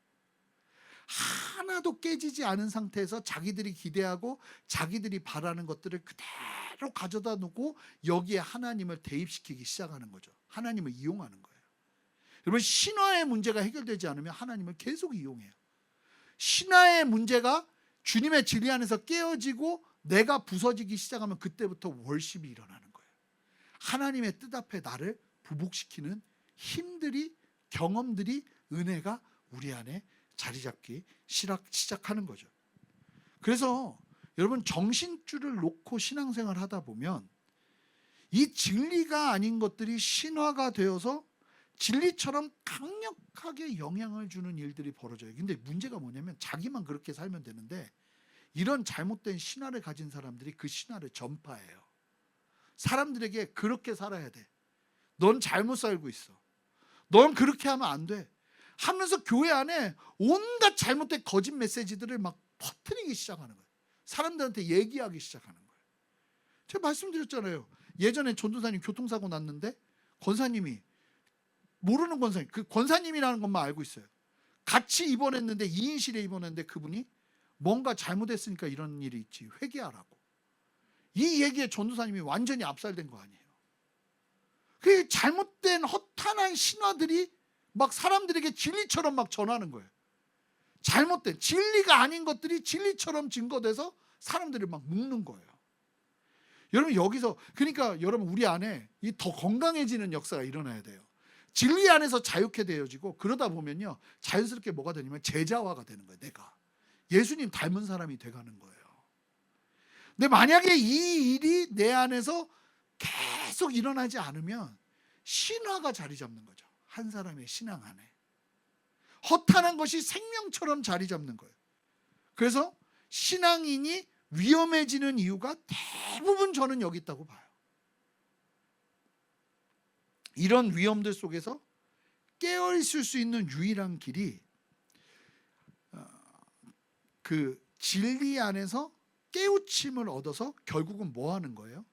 하나도 깨지지 않은 상태에서 자기들이 기대하고 자기들이 바라는 것들을 그대로 가져다 놓고 여기에 하나님을 대입시키기 시작하는 거죠. 하나님을 이용하는 거예요. 여러분, 신화의 문제가 해결되지 않으면 하나님을 계속 이용해요. 신화의 문제가 주님의 진리 안에서 깨어지고 내가 부서지기 시작하면 그때부터 월십이 일어나는 거예요. 하나님의 뜻 앞에 나를 부복시키는 힘들이, 경험들이, 은혜가 우리 안에 자리 잡기 시작하는 거죠. 그래서 여러분, 정신줄을 놓고 신앙생활 하다 보면 이 진리가 아닌 것들이 신화가 되어서 진리처럼 강력하게 영향을 주는 일들이 벌어져요. 근데 문제가 뭐냐면 자기만 그렇게 살면 되는데 이런 잘못된 신화를 가진 사람들이 그 신화를 전파해요. 사람들에게 그렇게 살아야 돼. 넌 잘못 살고 있어. 넌 그렇게 하면 안 돼. 하면서 교회 안에 온갖 잘못된 거짓 메시지들을 막 퍼뜨리기 시작하는 거예요. 사람들한테 얘기하기 시작하는 거예요. 제가 말씀드렸잖아요. 예전에 전도사님 교통사고 났는데 권사님이, 모르는 권사님, 그 권사님이라는 것만 알고 있어요. 같이 입원했는데 2인실에 입원했는데 그분이 뭔가 잘못했으니까 이런 일이 있지, 회개하라고. 이 얘기에 전도사님이 완전히 압살된 거 아니에요. 그 잘못된 허탄한 신화들이 막 사람들에게 진리처럼 막 전하는 거예요. 잘못된 진리가 아닌 것들이 진리처럼 증거돼서 사람들을 막 묶는 거예요. 여러분, 여기서 그러니까 여러분, 우리 안에 이 더 건강해지는 역사가 일어나야 돼요. 진리 안에서 자유케 되어지고, 그러다 보면요 자연스럽게 뭐가 되냐면 제자화가 되는 거예요. 내가 예수님 닮은 사람이 돼가는 거예요. 근데 만약에 이 일이 내 안에서 계속 일어나지 않으면 신화가 자리 잡는 거죠. 한 사람의 신앙 안에 허탄한 것이 생명처럼 자리 잡는 거예요. 그래서 신앙인이 위험해지는 이유가 대부분 저는 여기 있다고 봐요. 이런 위험들 속에서 깨어 있을 수 있는 유일한 길이 그 진리 안에서 깨우침을 얻어서 결국은 뭐 하는 거예요?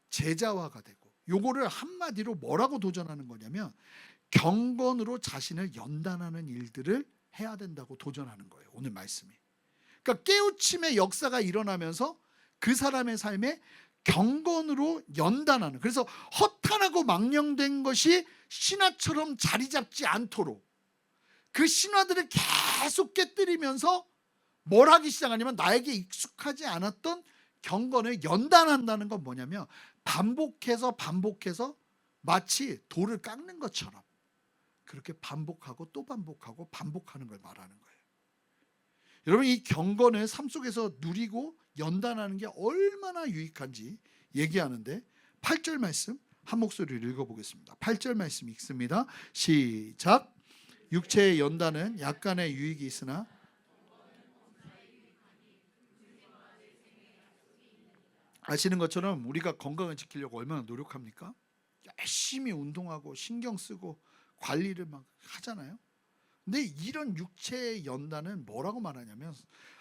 제자화가 되고, 요거를 한마디로 뭐라고 도전하는 거냐면 경건으로 자신을 연단하는 일들을 해야 된다고 도전하는 거예요. 오늘 말씀이. 그러니까 깨우침의 역사가 일어나면서 그 사람의 삶에 경건으로 연단하는, 그래서 허탄하고 망령된 것이 신화처럼 자리 잡지 않도록 그 신화들을 계속 깨뜨리면서 뭘 하기 시작하냐면 나에게 익숙하지 않았던 경건을 연단한다는 건 뭐냐면 반복해서 마치 돌을 깎는 것처럼 그렇게 반복하고 또 반복하고 반복하는 걸 말하는 거예요. 여러분, 이 경건을 삶 속에서 누리고 연단하는 게 얼마나 유익한지 얘기하는데 8절 말씀 한 목소리로 읽어보겠습니다. 8절 말씀 읽습니다. 시작. 육체의 연단은 약간의 유익이 있으나 아시는 것처럼 우리가 건강을 지키려고 얼마나 노력합니까? 열심히 운동하고 신경 쓰고 관리를 막 하잖아요. 근데 이런 육체의 연단은 뭐라고 말하냐면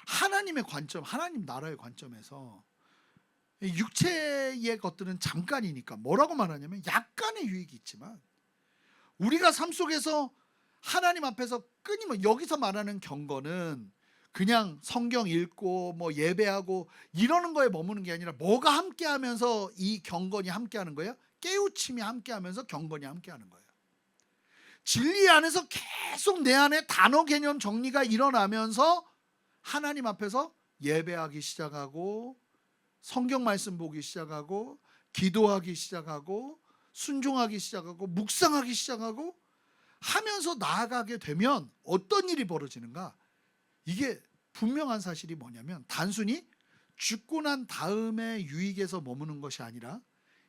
하나님의 관점, 하나님 나라의 관점에서 육체의 것들은 잠깐이니까 뭐라고 말하냐면 약간의 유익이 있지만 우리가 삶 속에서 하나님 앞에서 끊임없이, 여기서 말하는 경건은 그냥 성경 읽고 뭐 예배하고 이러는 거에 머무는 게 아니라 뭐가 함께하면서 이 경건이 함께하는 거예요? 깨우침이 함께하면서 경건이 함께하는 거예요. 진리 안에서 계속 내 안에 단어 개념 정리가 일어나면서 하나님 앞에서 예배하기 시작하고 성경 말씀 보기 시작하고 기도하기 시작하고 순종하기 시작하고 묵상하기 시작하고 하면서 나아가게 되면 어떤 일이 벌어지는가? 이게 분명한 사실이 뭐냐면 단순히 죽고 난 다음에 유익에서 머무는 것이 아니라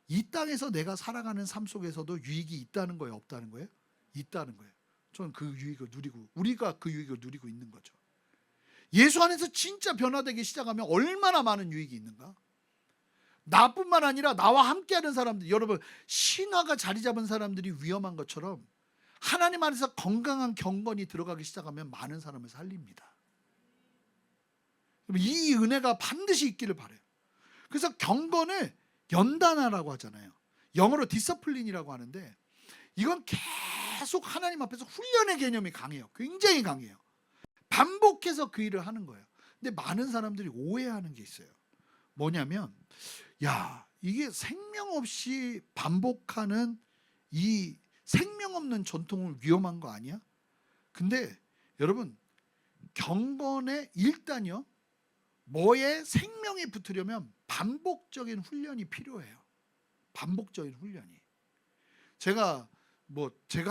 이 땅에서 내가 살아가는 삶 속에서도 유익이 있다는 거예요, 없다는 거예요? 있다는 거예요. 저는 그 유익을 누리고, 우리가 그 유익을 누리고 있는 거죠. 예수 안에서 진짜 변화되기 시작하면 얼마나 많은 유익이 있는가? 나뿐만 아니라 나와 함께하는 사람들, 여러분, 신화가 자리 잡은 사람들이 위험한 것처럼 하나님 안에서 건강한 경건이 들어가기 시작하면 많은 사람을 살립니다. 이 은혜가 반드시 있기를 바라요. 그래서 경건을 연단하라고 하잖아요. 영어로 디서플린이라고 하는데 이건 계속 하나님 앞에서 훈련의 개념이 강해요. 굉장히 강해요. 반복해서 그 일을 하는 거예요. 근데 많은 사람들이 오해하는 게 있어요. 뭐냐면 야, 이게 생명 없이 반복하는 이 생명 없는 전통은 위험한 거 아니야? 근데 여러분, 경건에 일단요, 뭐에 생명이 붙으려면 반복적인 훈련이 필요해요. 반복적인 훈련이. 제가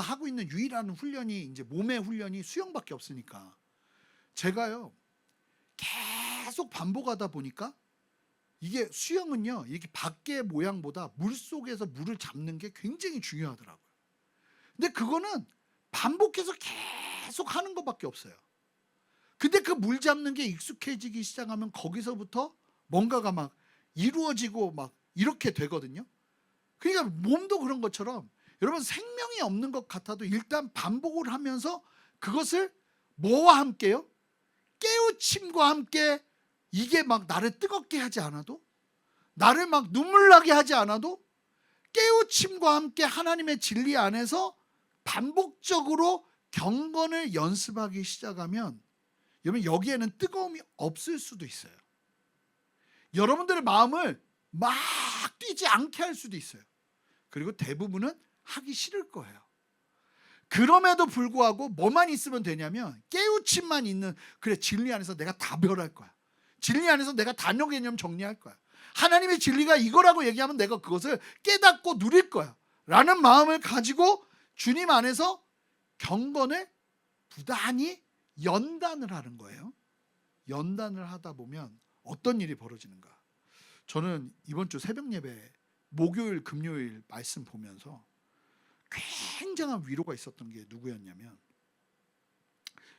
하고 있는 유일한 훈련이 이제 몸의 훈련이 수영밖에 없으니까 제가요 계속 반복하다 보니까 이게 수영은요, 이렇게 밖의 모양보다 물 속에서 물을 잡는 게 굉장히 중요하더라고요. 근데 그거는 반복해서 계속 하는 것밖에 없어요. 근데 그 물 잡는 게 익숙해지기 시작하면 거기서부터 뭔가가 막 이루어지고 막 이렇게 되거든요. 그러니까 몸도 그런 것처럼 여러분, 생명이 없는 것 같아도 일단 반복을 하면서 그것을 뭐와 함께요? 깨우침과 함께, 이게 막 나를 뜨겁게 하지 않아도, 나를 막 눈물 나게 하지 않아도 깨우침과 함께 하나님의 진리 안에서 반복적으로 경건을 연습하기 시작하면 여러분, 여기에는 뜨거움이 없을 수도 있어요. 여러분들의 마음을 막 뛰지 않게 할 수도 있어요. 그리고 대부분은 하기 싫을 거예요. 그럼에도 불구하고 뭐만 있으면 되냐면 깨우침만 있는, 그래, 진리 안에서 내가 다 멸할 거야. 진리 안에서 내가 단어 개념 정리할 거야. 하나님의 진리가 이거라고 얘기하면 내가 그것을 깨닫고 누릴 거야 라는 마음을 가지고 주님 안에서 경건을 부단히 연단을 하는 거예요. 연단을 하다 보면 어떤 일이 벌어지는가? 저는 이번 주 새벽 예배 목요일 금요일 말씀 보면서 굉장한 위로가 있었던 게 누구였냐면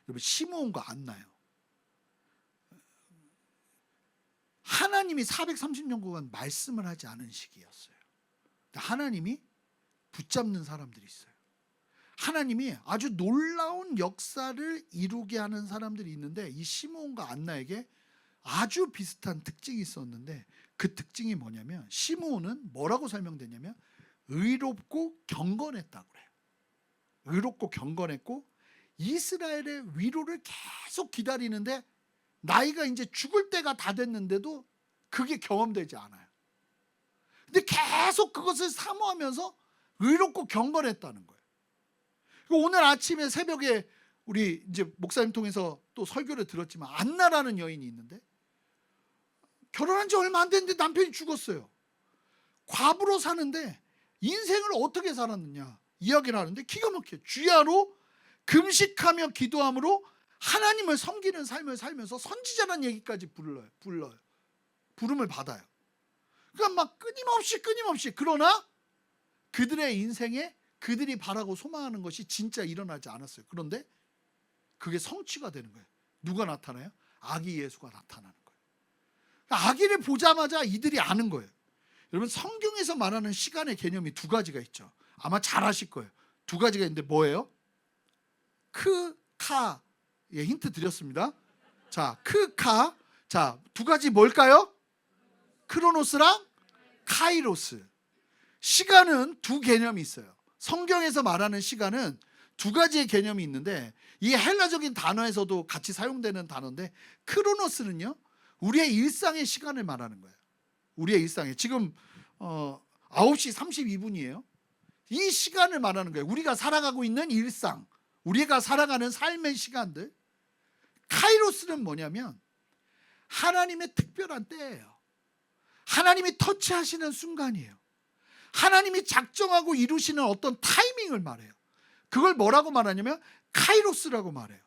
여러분, 시므온과 안나요. 하나님이 430년간 말씀을 하지 않은 시기였어요. 하나님이 붙잡는 사람들이 있어요. 하나님이 아주 놀라운 역사를 이루게 하는 사람들이 있는데 이 시므온과 안나에게 아주 비슷한 특징이 있었는데 그 특징이 뭐냐면 시므온은 뭐라고 설명되냐면 의롭고 경건했다고 그래요. 의롭고 경건했고 이스라엘의 위로를 계속 기다리는데 나이가 이제 죽을 때가 다 됐는데도 그게 경험되지 않아요. 근데 계속 그것을 사모하면서 의롭고 경건했다는 거예요. 오늘 아침에 새벽에 우리 이제 목사님 통해서 또 설교를 들었지만 안나라는 여인이 있는데 결혼한 지 얼마 안 됐는데 남편이 죽었어요. 과부로 사는데 인생을 어떻게 살았느냐 이야기를 하는데 기가 막혀요. 주야로 금식하며 기도함으로 하나님을 섬기는 삶을 살면서 선지자라는 얘기까지 불러요. 부름을 받아요. 그러니까 막 끊임없이 그러나 그들의 인생에 그들이 바라고 소망하는 것이 진짜 일어나지 않았어요. 그런데 그게 성취가 되는 거예요. 누가 나타나요? 아기 예수가 나타나는 거예요. 그러니까 아기를 보자마자 이들이 아는 거예요. 여러분, 성경에서 말하는 시간의 개념이 두 가지가 있죠. 아마 잘 아실 거예요. 두 가지가 있는데 뭐예요? 크, 카. 예, 힌트 드렸습니다. 자, 크, 카. 자, 두 가지 뭘까요? 크로노스랑 카이로스. 시간은 두 개념이 있어요. 성경에서 말하는 시간은 두 가지의 개념이 있는데, 이 헬라적인 단어에서도 같이 사용되는 단어인데, 크로노스는요, 우리의 일상의 시간을 말하는 거예요. 우리의 일상에 지금 9시 32분이에요. 이 시간을 말하는 거예요. 우리가 살아가고 있는 일상, 우리가 살아가는 삶의 시간들. 카이로스는 뭐냐면 하나님의 특별한 때예요. 하나님이 터치하시는 순간이에요. 하나님이 작정하고 이루시는 어떤 타이밍을 말해요. 그걸 뭐라고 말하냐면 카이로스라고 말해요.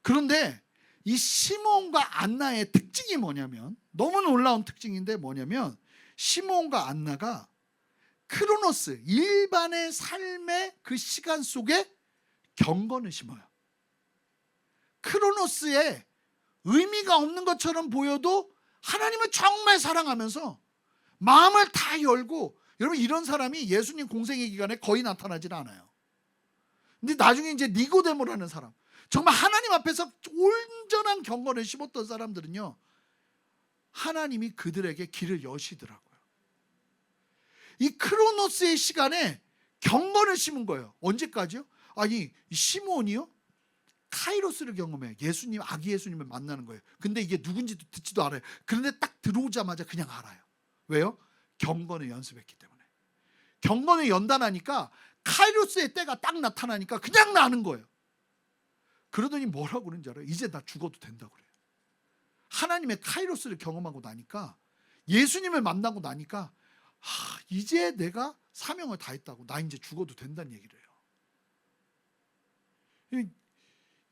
그런데 이 시므온과 안나의 특징이 뭐냐면, 너무 놀라운 특징인데 뭐냐면, 시므온과 안나가 크로노스, 일반의 삶의 그 시간 속에 경건을 심어요. 크로노스에 의미가 없는 것처럼 보여도 하나님을 정말 사랑하면서 마음을 다 열고, 여러분, 이런 사람이 예수님 공생의 기간에 거의 나타나질 않아요. 근데 나중에 이제 니고데모라는 사람, 정말 하나님 앞에서 온전한 경건을 심었던 사람들은요, 하나님이 그들에게 길을 여시더라고요. 이 크로노스의 시간에 경건을 심은 거예요. 언제까지요? 아니, 시므온이요, 카이로스를 경험해요. 예수님, 아기 예수님을 만나는 거예요. 근데 이게 누군지도 듣지도 않아요. 그런데 딱 들어오자마자 그냥 알아요. 왜요? 경건을 연습했기 때문에. 경건을 연단하니까 카이로스의 때가 딱 나타나니까 그냥 나는 거예요. 그러더니 뭐라고 그러는지 알아요? 이제 나 죽어도 된다고 그래요. 하나님의 카이로스를 경험하고 나니까, 예수님을 만나고 나니까, 이제 내가 사명을 다했다고, 나 이제 죽어도 된다는 얘기를 해요.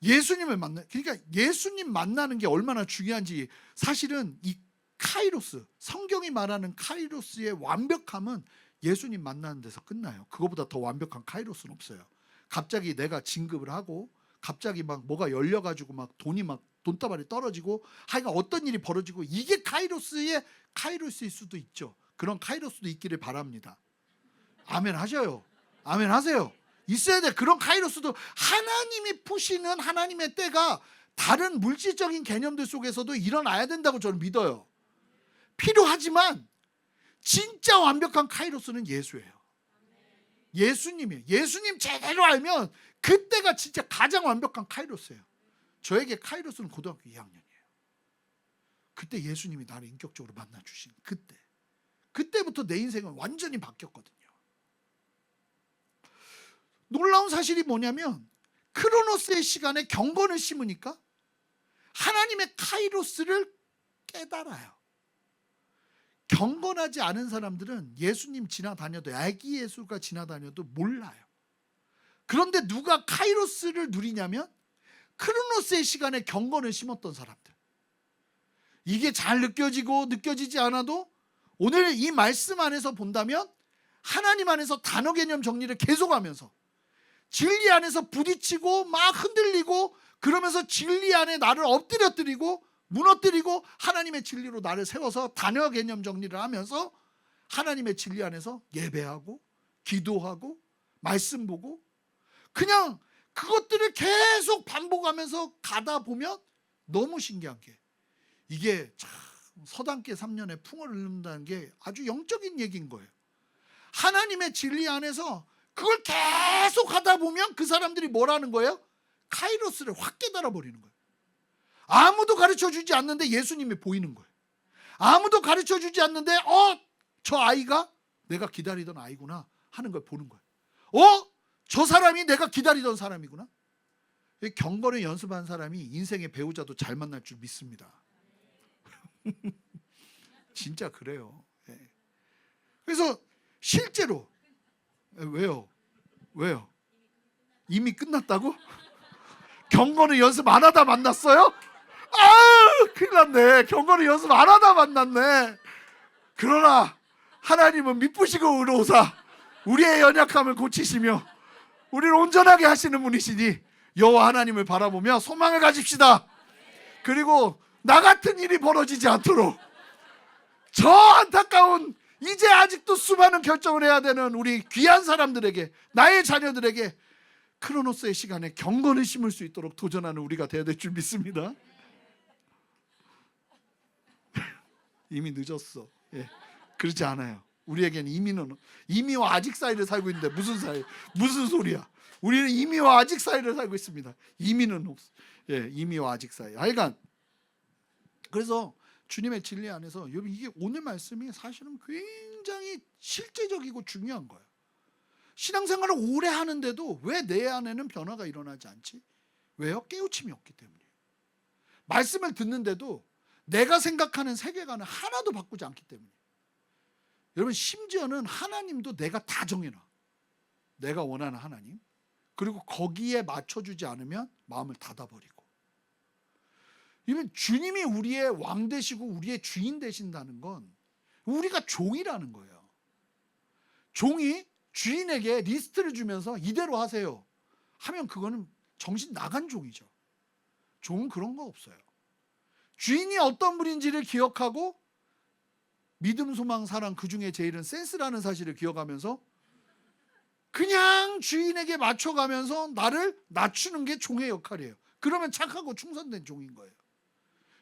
예수님을 그러니까 예수님 만나는 게 얼마나 중요한지, 사실은 이 카이로스, 성경이 말하는 카이로스의 완벽함은 예수님 만나는 데서 끝나요. 그거보다 더 완벽한 카이로스는 없어요. 갑자기 내가 진급을 하고, 갑자기 막 뭐가 열려가지고 막 돈이 막 돈다발이 떨어지고, 하여간 어떤 일이 벌어지고, 이게 카이로스일 수도 있죠. 그런 카이로스도 있기를 바랍니다. 아멘 하셔요. 아멘 하세요. 있어야 돼. 그런 카이로스도, 하나님이 푸시는 하나님의 때가 다른 물질적인 개념들 속에서도 일어나야 된다고 저는 믿어요. 필요하지만 진짜 완벽한 카이로스는 예수예요. 예수님이에요. 예수님 제대로 알면 그때가 진짜 가장 완벽한 카이로스예요. 저에게 카이로스는 고등학교 2학년이에요. 그때 예수님이 나를 인격적으로 만나 주신 그때부터 내 인생은 완전히 바뀌었거든요. 놀라운 사실이 뭐냐면, 크로노스의 시간에 경건을 심으니까 하나님의 카이로스를 깨달아요. 경건하지 않은 사람들은 예수님 지나다녀도, 아기 예수가 지나다녀도 몰라요. 그런데 누가 카이로스를 누리냐면 크로노스의 시간에 경건을 심었던 사람들. 이게 잘 느껴지지 않아도 오늘 이 말씀 안에서 본다면, 하나님 안에서 단어 개념 정리를 계속하면서 진리 안에서 부딪히고 막 흔들리고, 그러면서 진리 안에 나를 엎드려뜨리고 무너뜨리고 하나님의 진리로 나를 세워서 단어 개념 정리를 하면서 하나님의 진리 안에서 예배하고 기도하고 말씀 보고, 그냥 그것들을 계속 반복하면서 가다 보면 너무 신기한 게, 이게 참 서당계 3년에 풍어를 읽는다는 게 아주 영적인 얘기인 거예요. 하나님의 진리 안에서 그걸 계속 하다 보면 그 사람들이 뭐라는 거예요? 카이로스를 확 깨달아 버리는 거예요. 아무도 가르쳐주지 않는데 예수님이 보이는 거예요. 아무도 가르쳐주지 않는데 저 아이가 내가 기다리던 아이구나 하는 걸 보는 거예요. 저 사람이 내가 기다리던 사람이구나. 경건을 연습한 사람이 인생의 배우자도 잘 만날 줄 믿습니다. 진짜 그래요. 그래서 실제로, 왜요? 이미 끝났다고? 경건은 연습 안 하다 만났어요? 아우, 큰일 났네. 경건은 연습 안 하다 만났네. 그러나 하나님은 미쁘시고 의로우사 우리의 연약함을 고치시며 우리를 온전하게 하시는 분이시니 여호와 하나님을 바라보며 소망을 가집시다. 그리고 나 같은 일이 벌어지지 않도록 저 안타까운 이제 아직도 수많은 결정을 해야 되는 우리 귀한 사람들에게, 나의 자녀들에게 크로노스의 시간에 경건을 심을 수 있도록 도전하는 우리가 되어야 될 줄 믿습니다. 이미 늦었어. 예, 그렇지 않아요. 우리에게는 이미와 아직 사이를 살고 있는데 무슨 사이? 무슨 소리야? 우리는 이미와 아직 사이를 살고 있습니다. 이미는 없어. 예, 이미와 아직 사이. 하여간 그래서 주님의 진리 안에서 여러분, 이게 오늘 말씀이 사실은 굉장히 실제적이고 중요한 거예요. 신앙생활을 오래 하는데도 왜 내 안에는 변화가 일어나지 않지? 왜요? 깨우침이 없기 때문이에요. 말씀을 듣는데도 내가 생각하는 세계관을 하나도 바꾸지 않기 때문이에요. 여러분, 심지어는 하나님도 내가 다 정해놔. 내가 원하는 하나님. 그리고 거기에 맞춰주지 않으면 마음을 닫아버리고. 이건 주님이 우리의 왕 되시고 우리의 주인 되신다는 건 우리가 종이라는 거예요. 종이 주인에게 리스트를 주면서 이대로 하세요 하면 그거는 정신 나간 종이죠. 종은 그런 거 없어요. 주인이 어떤 분인지를 기억하고 믿음, 소망, 사랑 그 중에 제일은 센스라는 사실을 기억하면서 그냥 주인에게 맞춰가면서 나를 낮추는 게 종의 역할이에요. 그러면 착하고 충성된 종인 거예요.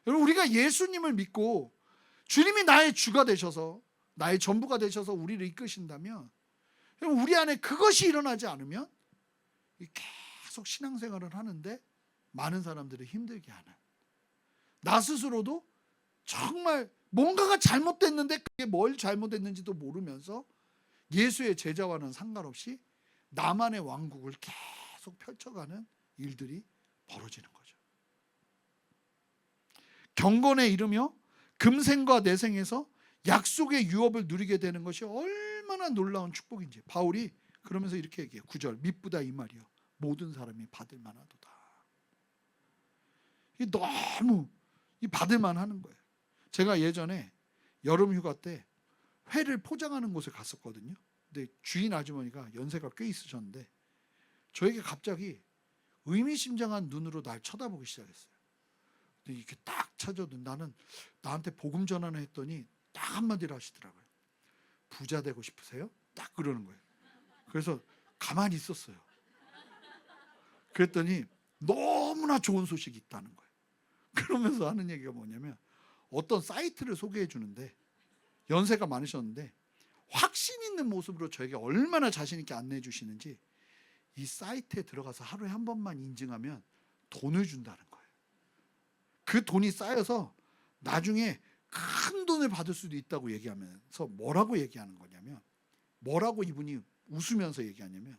여러분, 우리가 예수님을 믿고 주님이 나의 주가 되셔서 나의 전부가 되셔서 우리를 이끄신다면, 우리 안에 그것이 일어나지 않으면 계속 신앙생활을 하는데 많은 사람들을 힘들게 하는, 나 스스로도 정말 뭔가가 잘못됐는데 그게 뭘 잘못했는지도 모르면서 예수의 제자와는 상관없이 나만의 왕국을 계속 펼쳐가는 일들이 벌어지는 거죠. 경건에 이르며 금생과 내생에서 약속의 유업을 누리게 되는 것이 얼마나 놀라운 축복인지 바울이 그러면서 이렇게 얘기해요. 9절, 미쁘다 이 말이요 모든 사람이 받을 만하도다. 이 너무 받을 만하는 거예요. 제가 예전에 여름 휴가 때 회를 포장하는 곳에 갔었거든요. 근데 주인 아주머니가 연세가 꽤 있으셨는데 저에게 갑자기 의미심장한 눈으로 날 쳐다보기 시작했어요. 근데 이렇게 딱 찾아도 나는 나한테 복음 전하나 했더니 딱 한마디를 하시더라고요. 부자 되고 싶으세요? 딱 그러는 거예요. 그래서 가만히 있었어요. 그랬더니 너무나 좋은 소식이 있다는 거예요. 그러면서 하는 얘기가 뭐냐면 어떤 사이트를 소개해 주는데 연세가 많으셨는데 확신 있는 모습으로 저에게 얼마나 자신 있게 안내해 주시는지 이 사이트에 들어가서 하루에 한 번만 인증하면 돈을 준다는 거예요. 그 돈이 쌓여서 나중에 큰 돈을 받을 수도 있다고 얘기하면서 뭐라고 얘기하는 거냐면, 뭐라고 이분이 웃으면서 얘기하냐면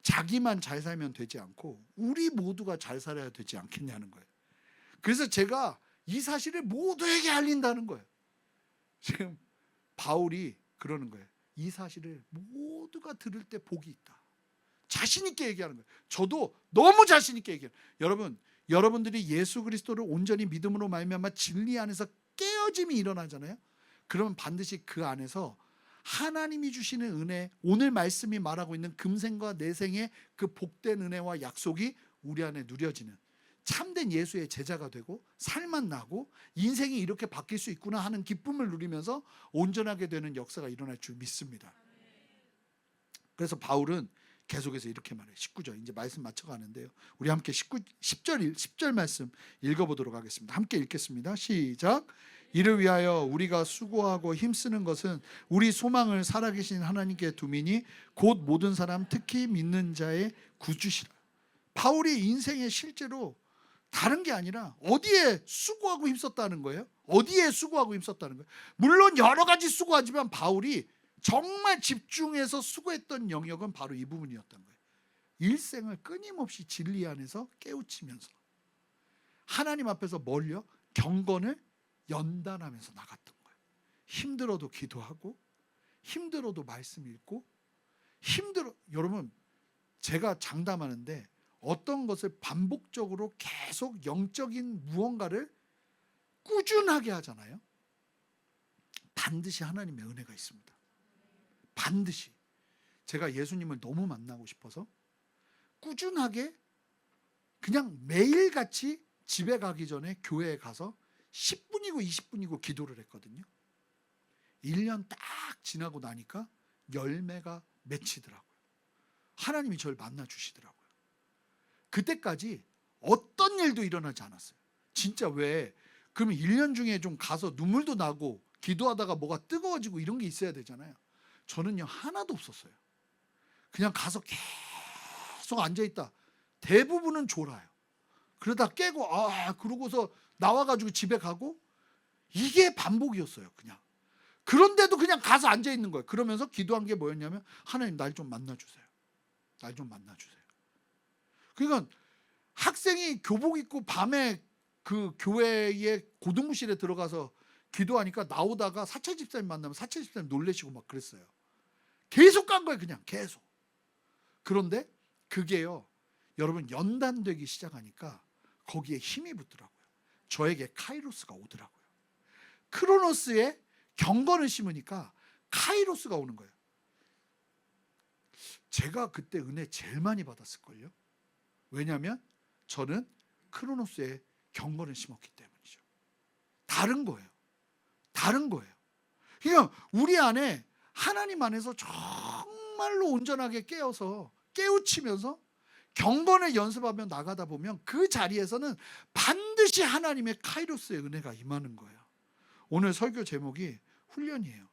자기만 잘 살면 되지 않고 우리 모두가 잘 살아야 되지 않겠냐는 거예요. 그래서 제가 이 사실을 모두에게 알린다는 거예요. 지금 바울이 그러는 거예요. 이 사실을 모두가 들을 때 복이 있다. 자신 있게 얘기하는 거예요. 저도 너무 자신 있게 얘기해요. 여러분들이 예수 그리스도를 온전히 믿음으로 말미암아 진리 안에서 깨어짐이 일어나잖아요. 그러면 반드시 그 안에서 하나님이 주시는 은혜, 오늘 말씀이 말하고 있는 금생과 내생의 그 복된 은혜와 약속이 우리 안에 누려지는 참된 예수의 제자가 되고 살만 나고 인생이 이렇게 바뀔 수 있구나 하는 기쁨을 누리면서 온전하게 되는 역사가 일어날 줄 믿습니다. 그래서 바울은 계속해서 이렇게 말해요. 19절 이제 말씀 맞춰가는데요. 우리 함께 10절 말씀 읽어보도록 하겠습니다. 함께 읽겠습니다. 시작. 이를 위하여 우리가 수고하고 힘쓰는 것은 우리 소망을 살아계신 하나님께 두미니 곧 모든 사람 특히 믿는 자의 구주시라. 바울이 인생에 실제로 다른 게 아니라 어디에 수고하고 힘썼다는 거예요? 어디에 수고하고 힘썼다는 거예요? 물론 여러 가지 수고하지만 바울이 정말 집중해서 수고했던 영역은 바로 이 부분이었던 거예요. 일생을 끊임없이 진리 안에서 깨우치면서 하나님 앞에서 뭘요? 경건을 연단하면서 나갔던 거예요. 힘들어도 기도하고 힘들어도 말씀 읽고 여러분 제가 장담하는데 어떤 것을 반복적으로 계속 영적인 무언가를 꾸준하게 하잖아요. 반드시 하나님의 은혜가 있습니다. 반드시. 제가 예수님을 너무 만나고 싶어서 꾸준하게 그냥 매일같이 집에 가기 전에 교회에 가서 10분이고 20분이고 기도를 했거든요. 1년 딱 지나고 나니까 열매가 맺히더라고요. 하나님이 저를 만나 주시더라고요. 그때까지 어떤 일도 일어나지 않았어요. 진짜 왜 그러면 1년 중에 좀 가서 눈물도 나고 기도하다가 뭐가 뜨거워지고 이런 게 있어야 되잖아요. 저는요 하나도 없었어요. 그냥 가서 계속 앉아있다. 대부분은 졸아요. 그러다 깨고 그러고서 나와가지고 집에 가고 이게 반복이었어요. 그냥. 그런데도 그냥 가서 앉아있는 거예요. 그러면서 기도한 게 뭐였냐면 하나님 날 좀 만나주세요. 날 좀 만나주세요. 그러니까 학생이 교복 입고 밤에 그 교회의 고등부실에 들어가서 기도하니까 나오다가 사채 집사님 만나면 사채 집사님 놀래시고 막 그랬어요. 계속 간 거예요. 그냥 계속. 그런데 그게요 여러분 연단되기 시작하니까 거기에 힘이 붙더라고요. 저에게 카이로스가 오더라고요. 크로노스에 경건을 심으니까 카이로스가 오는 거예요. 제가 그때 은혜 제일 많이 받았을걸요. 왜냐하면 저는 크로노스에 경건을 심었기 때문이죠. 다른 거예요. 다른 거예요. 그러니까 우리 안에 하나님 안에서 정말로 온전하게 깨어서 깨우치면서 경건을 연습하며 나가다 보면 그 자리에서는 반드시 하나님의 카이로스의 은혜가 임하는 거예요. 오늘 설교 제목이 훈련이에요.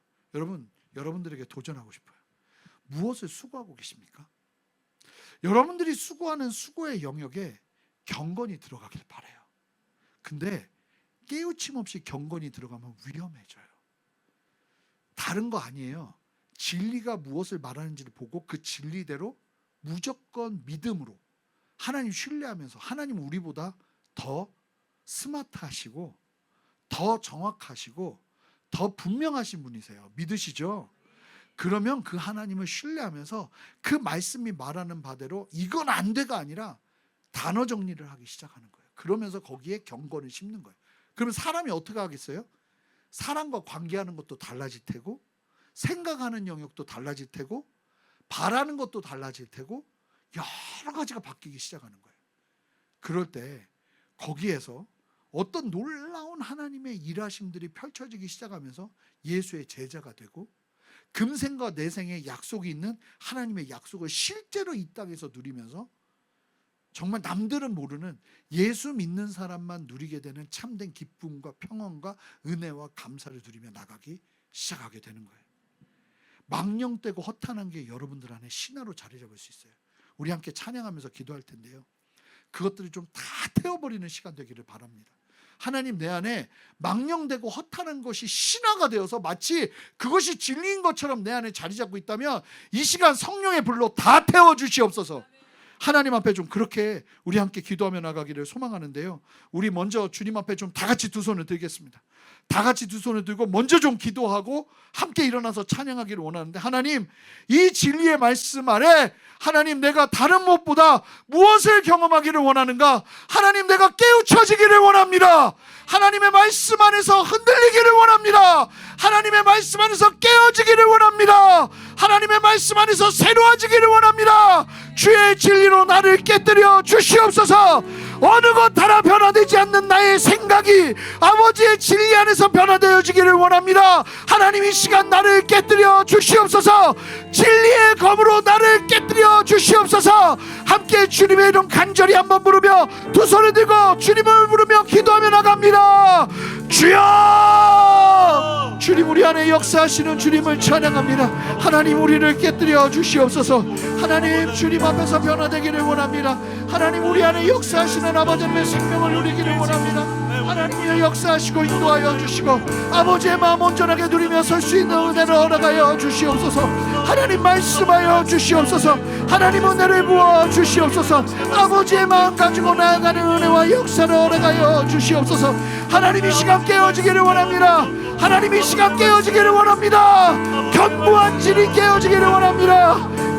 여러분들에게 도전하고 싶어요. 무엇을 수고하고 계십니까? 여러분들이 수고하는 수고의 영역에 경건이 들어가길 바라요. 근데 깨우침 없이 경건이 들어가면 위험해져요. 다른 거 아니에요. 진리가 무엇을 말하는지를 보고 그 진리대로 무조건 믿음으로 하나님 신뢰하면서 하나님 우리보다 더 스마트하시고 더 정확하시고 더 분명하신 분이세요. 믿으시죠? 그러면 그 하나님을 신뢰하면서 그 말씀이 말하는 바대로 이건 안 돼가 아니라 단어 정리를 하기 시작하는 거예요. 그러면서 거기에 경건을 심는 거예요. 그러면 사람이 어떻게 하겠어요? 사람과 관계하는 것도 달라질 테고 생각하는 영역도 달라질 테고 바라는 것도 달라질 테고 여러 가지가 바뀌기 시작하는 거예요. 그럴 때 거기에서 어떤 놀라운 하나님의 일하심들이 펼쳐지기 시작하면서 예수의 제자가 되고 금생과 내생의 약속이 있는 하나님의 약속을 실제로 이 땅에서 누리면서 정말 남들은 모르는 예수 믿는 사람만 누리게 되는 참된 기쁨과 평안과 은혜와 감사를 누리며 나가기 시작하게 되는 거예요. 망령되고 허탄한 게 여러분들 안에 신화로 자리 잡을 수 있어요. 우리 함께 찬양하면서 기도할 텐데요. 그것들을 좀 다 태워버리는 시간 되기를 바랍니다. 하나님 내 안에 망령되고 허탄한 것이 신화가 되어서 마치 그것이 진리인 것처럼 내 안에 자리 잡고 있다면 이 시간 성령의 불로 다 태워주시옵소서. 하나님 앞에 좀 그렇게 우리 함께 기도하며 나가기를 소망하는데요. 우리 먼저 주님 앞에 좀 다 같이 두 손을 들겠습니다. 다 같이 두 손을 들고 먼저 좀 기도하고 함께 일어나서 찬양하기를 원하는데, 하나님 이 진리의 말씀 아래 하나님 내가 다른 무엇보다 무엇을 경험하기를 원하는가? 하나님 내가 깨우쳐지기를 원합니다. 하나님의 말씀 안에서 흔들리기를 원합니다. 하나님의 말씀 안에서 깨어지기를 원합니다. 하나님의 말씀 안에서 새로워지기를 원합니다. 주의 진리로 나를 깨뜨려 주시옵소서. 어느 것 하나 변화되지 않는 나의 생각이 아버지의 진리 안에서 변화되어지기를 원합니다. 하나님 이 시간 나를 깨뜨려 주시옵소서. 진리의 검으로 나를 깨뜨려 주시옵소서. 함께 주님의 이름 간절히 한번 부르며 두 손을 들고 주님을 부르며 기도하며 나갑니다. 주여, 주님 우리 안에 역사하시는 주님을 찬양합니다. 하나님 우리를 깨뜨려 주시옵소서. 하나님 주님 앞에서 변화되기를 원합니다. 하나님 우리 안에 역사하시는 아버지의 생명을 누리기를 원합니다. 하나님이 역사하시고 인도하여 주시고 아버지의 마음 온전하게 누리며 설 수 있는 은혜를 허락하여 주시옵소서. 하나님 말씀하여 주시옵소서. 하나님 은혜를 부어 주시옵소서. 아버지의 마음 가지고 나아가는 은혜와 역사를 허락하여 주시옵소서. 하나님 이 시간 깨어지기를 원합니다. 하나님 이 시간 깨어지기를 원합니다. 견고한 진이 깨어지기를 원합니다.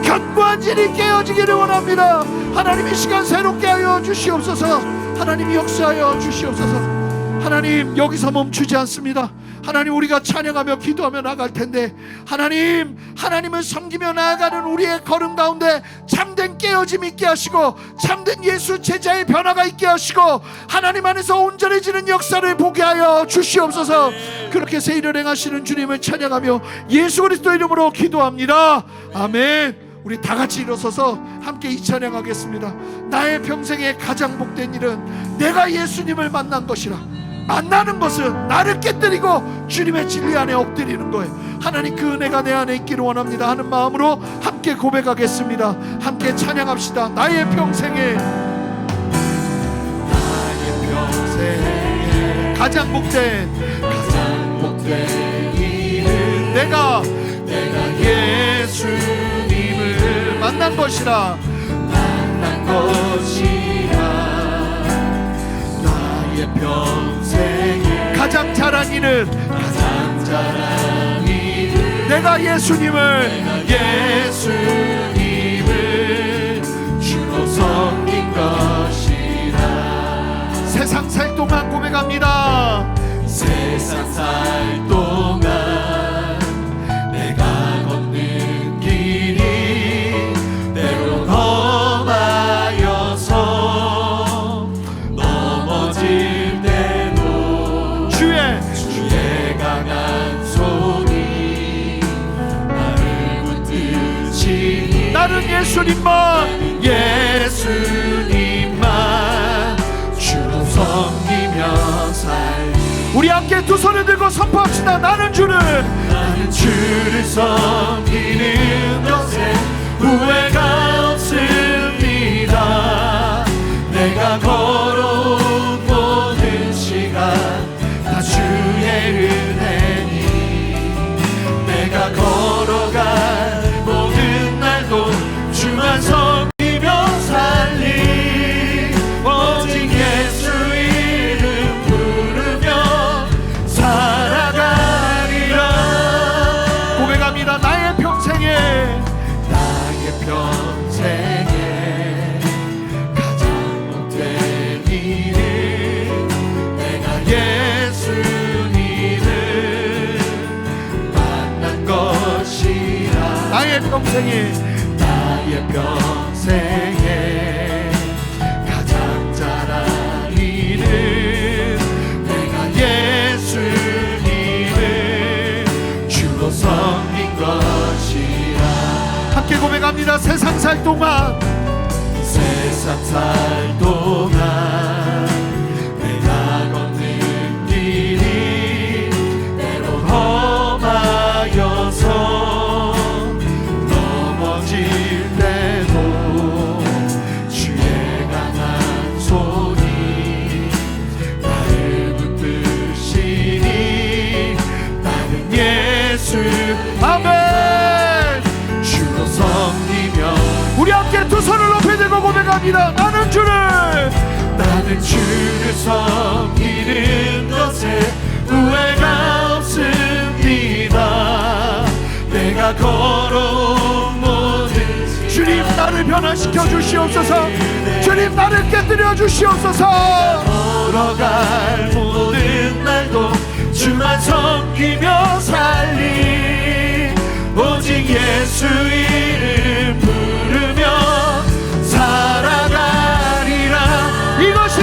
견고한 진이 깨어지기를 원합니다. 하나님 이 시간 새롭게 하여 주시옵소서. 하나님 역사하여 주시옵소서. 하나님 여기서 멈추지 않습니다. 하나님 우리가 찬양하며 기도하며 나갈 텐데 하나님을 섬기며 나아가는 우리의 걸음 가운데 참된 깨어짐 있게 하시고 참된 예수 제자의 변화가 있게 하시고 하나님 안에서 온전해지는 역사를 보게 하여 주시옵소서. 그렇게 새 일을 행하시는 주님을 찬양하며 예수 그리스도 이름으로 기도합니다. 아멘. 우리 다 같이 일어서서 함께 이 찬양하겠습니다. 나의 평생에 가장 복된 일은 내가 예수님을 만난 것이라. 만나는 것은 나를 깨뜨리고 주님의 진리 안에 엎드리는 거예요. 하나님 그 은혜가 내 안에 있기를 원합니다 하는 마음으로 함께 고백하겠습니다. 함께 찬양합시다. 나의 평생에 가장 복된 일은 내가 예수님을 만난 것이라. 나의 평생에 가장 잘한 일은 내가 예수님을 주로 섬긴 것이라. 세상 살 동안 고백합니다. 세상 살 동안 내가 걷는 길이 때론 험하여서 넘어질 때도 주의 강한 손이 나를 붙드시니 나는 예수님만 주로 섬기며 살리. 우리 함께 두 손을 들고 선포합시다. 나는 주를 섬기는 것에 후회가 없습니다. 내가 걸어온 모든 시간 다 주의 은혜니 내가 걸어간 모든 날도 주만 섬기며 살리. 오직 예수 이름 부르며 살아가리라. 고백합니다. 나의 평생에 가장 못된 일은 내가 예수님을 만난 것이라. 나의 평생에 가장 잘한 일은 내가 예수님을 주로 섬긴 것이라. 함께 고백합니다. 세상 살 동안 내가 걷는 길이 때론 험하여서 넘어질 때도 주의 강한 손이 나를 붙드시니 나는 예수 아멘 주로 섬기며. 우리 함께 두 손을 높이 들고 고백합니다. 나는 주를 섬기는 것에 후회가 없습니다. 내가 걸어온 모든 주님 나를 변화시켜 주시옵소서. 주님 나를 깨뜨려 주시옵소서. 걸어갈 모든 날도 주만 섬기며 살리. 오직 예수 이름 부르며 살아가리라. 이것이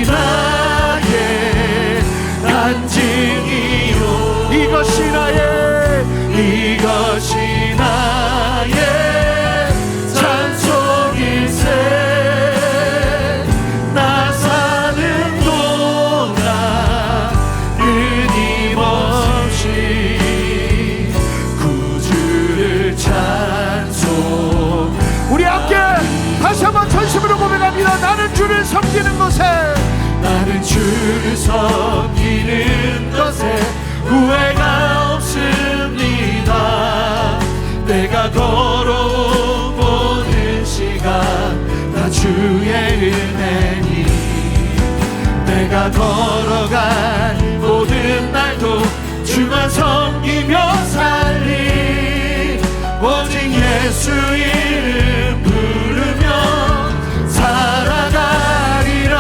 나의 간증이요. 이것이 나의 찬송일세. 나 사는 동안 끊임없이 구주를 찬송. 우리 함께 다시 한번 전심으로 고백합니다. 나는 주를 섬기는 것에 후회가 없습니다. 내가 걸어온 모든 시간 다 주의 은혜니 내가 걸어간 모든 날도 주만 섬기며 살리. 예수 이름 부르며 살아가리라.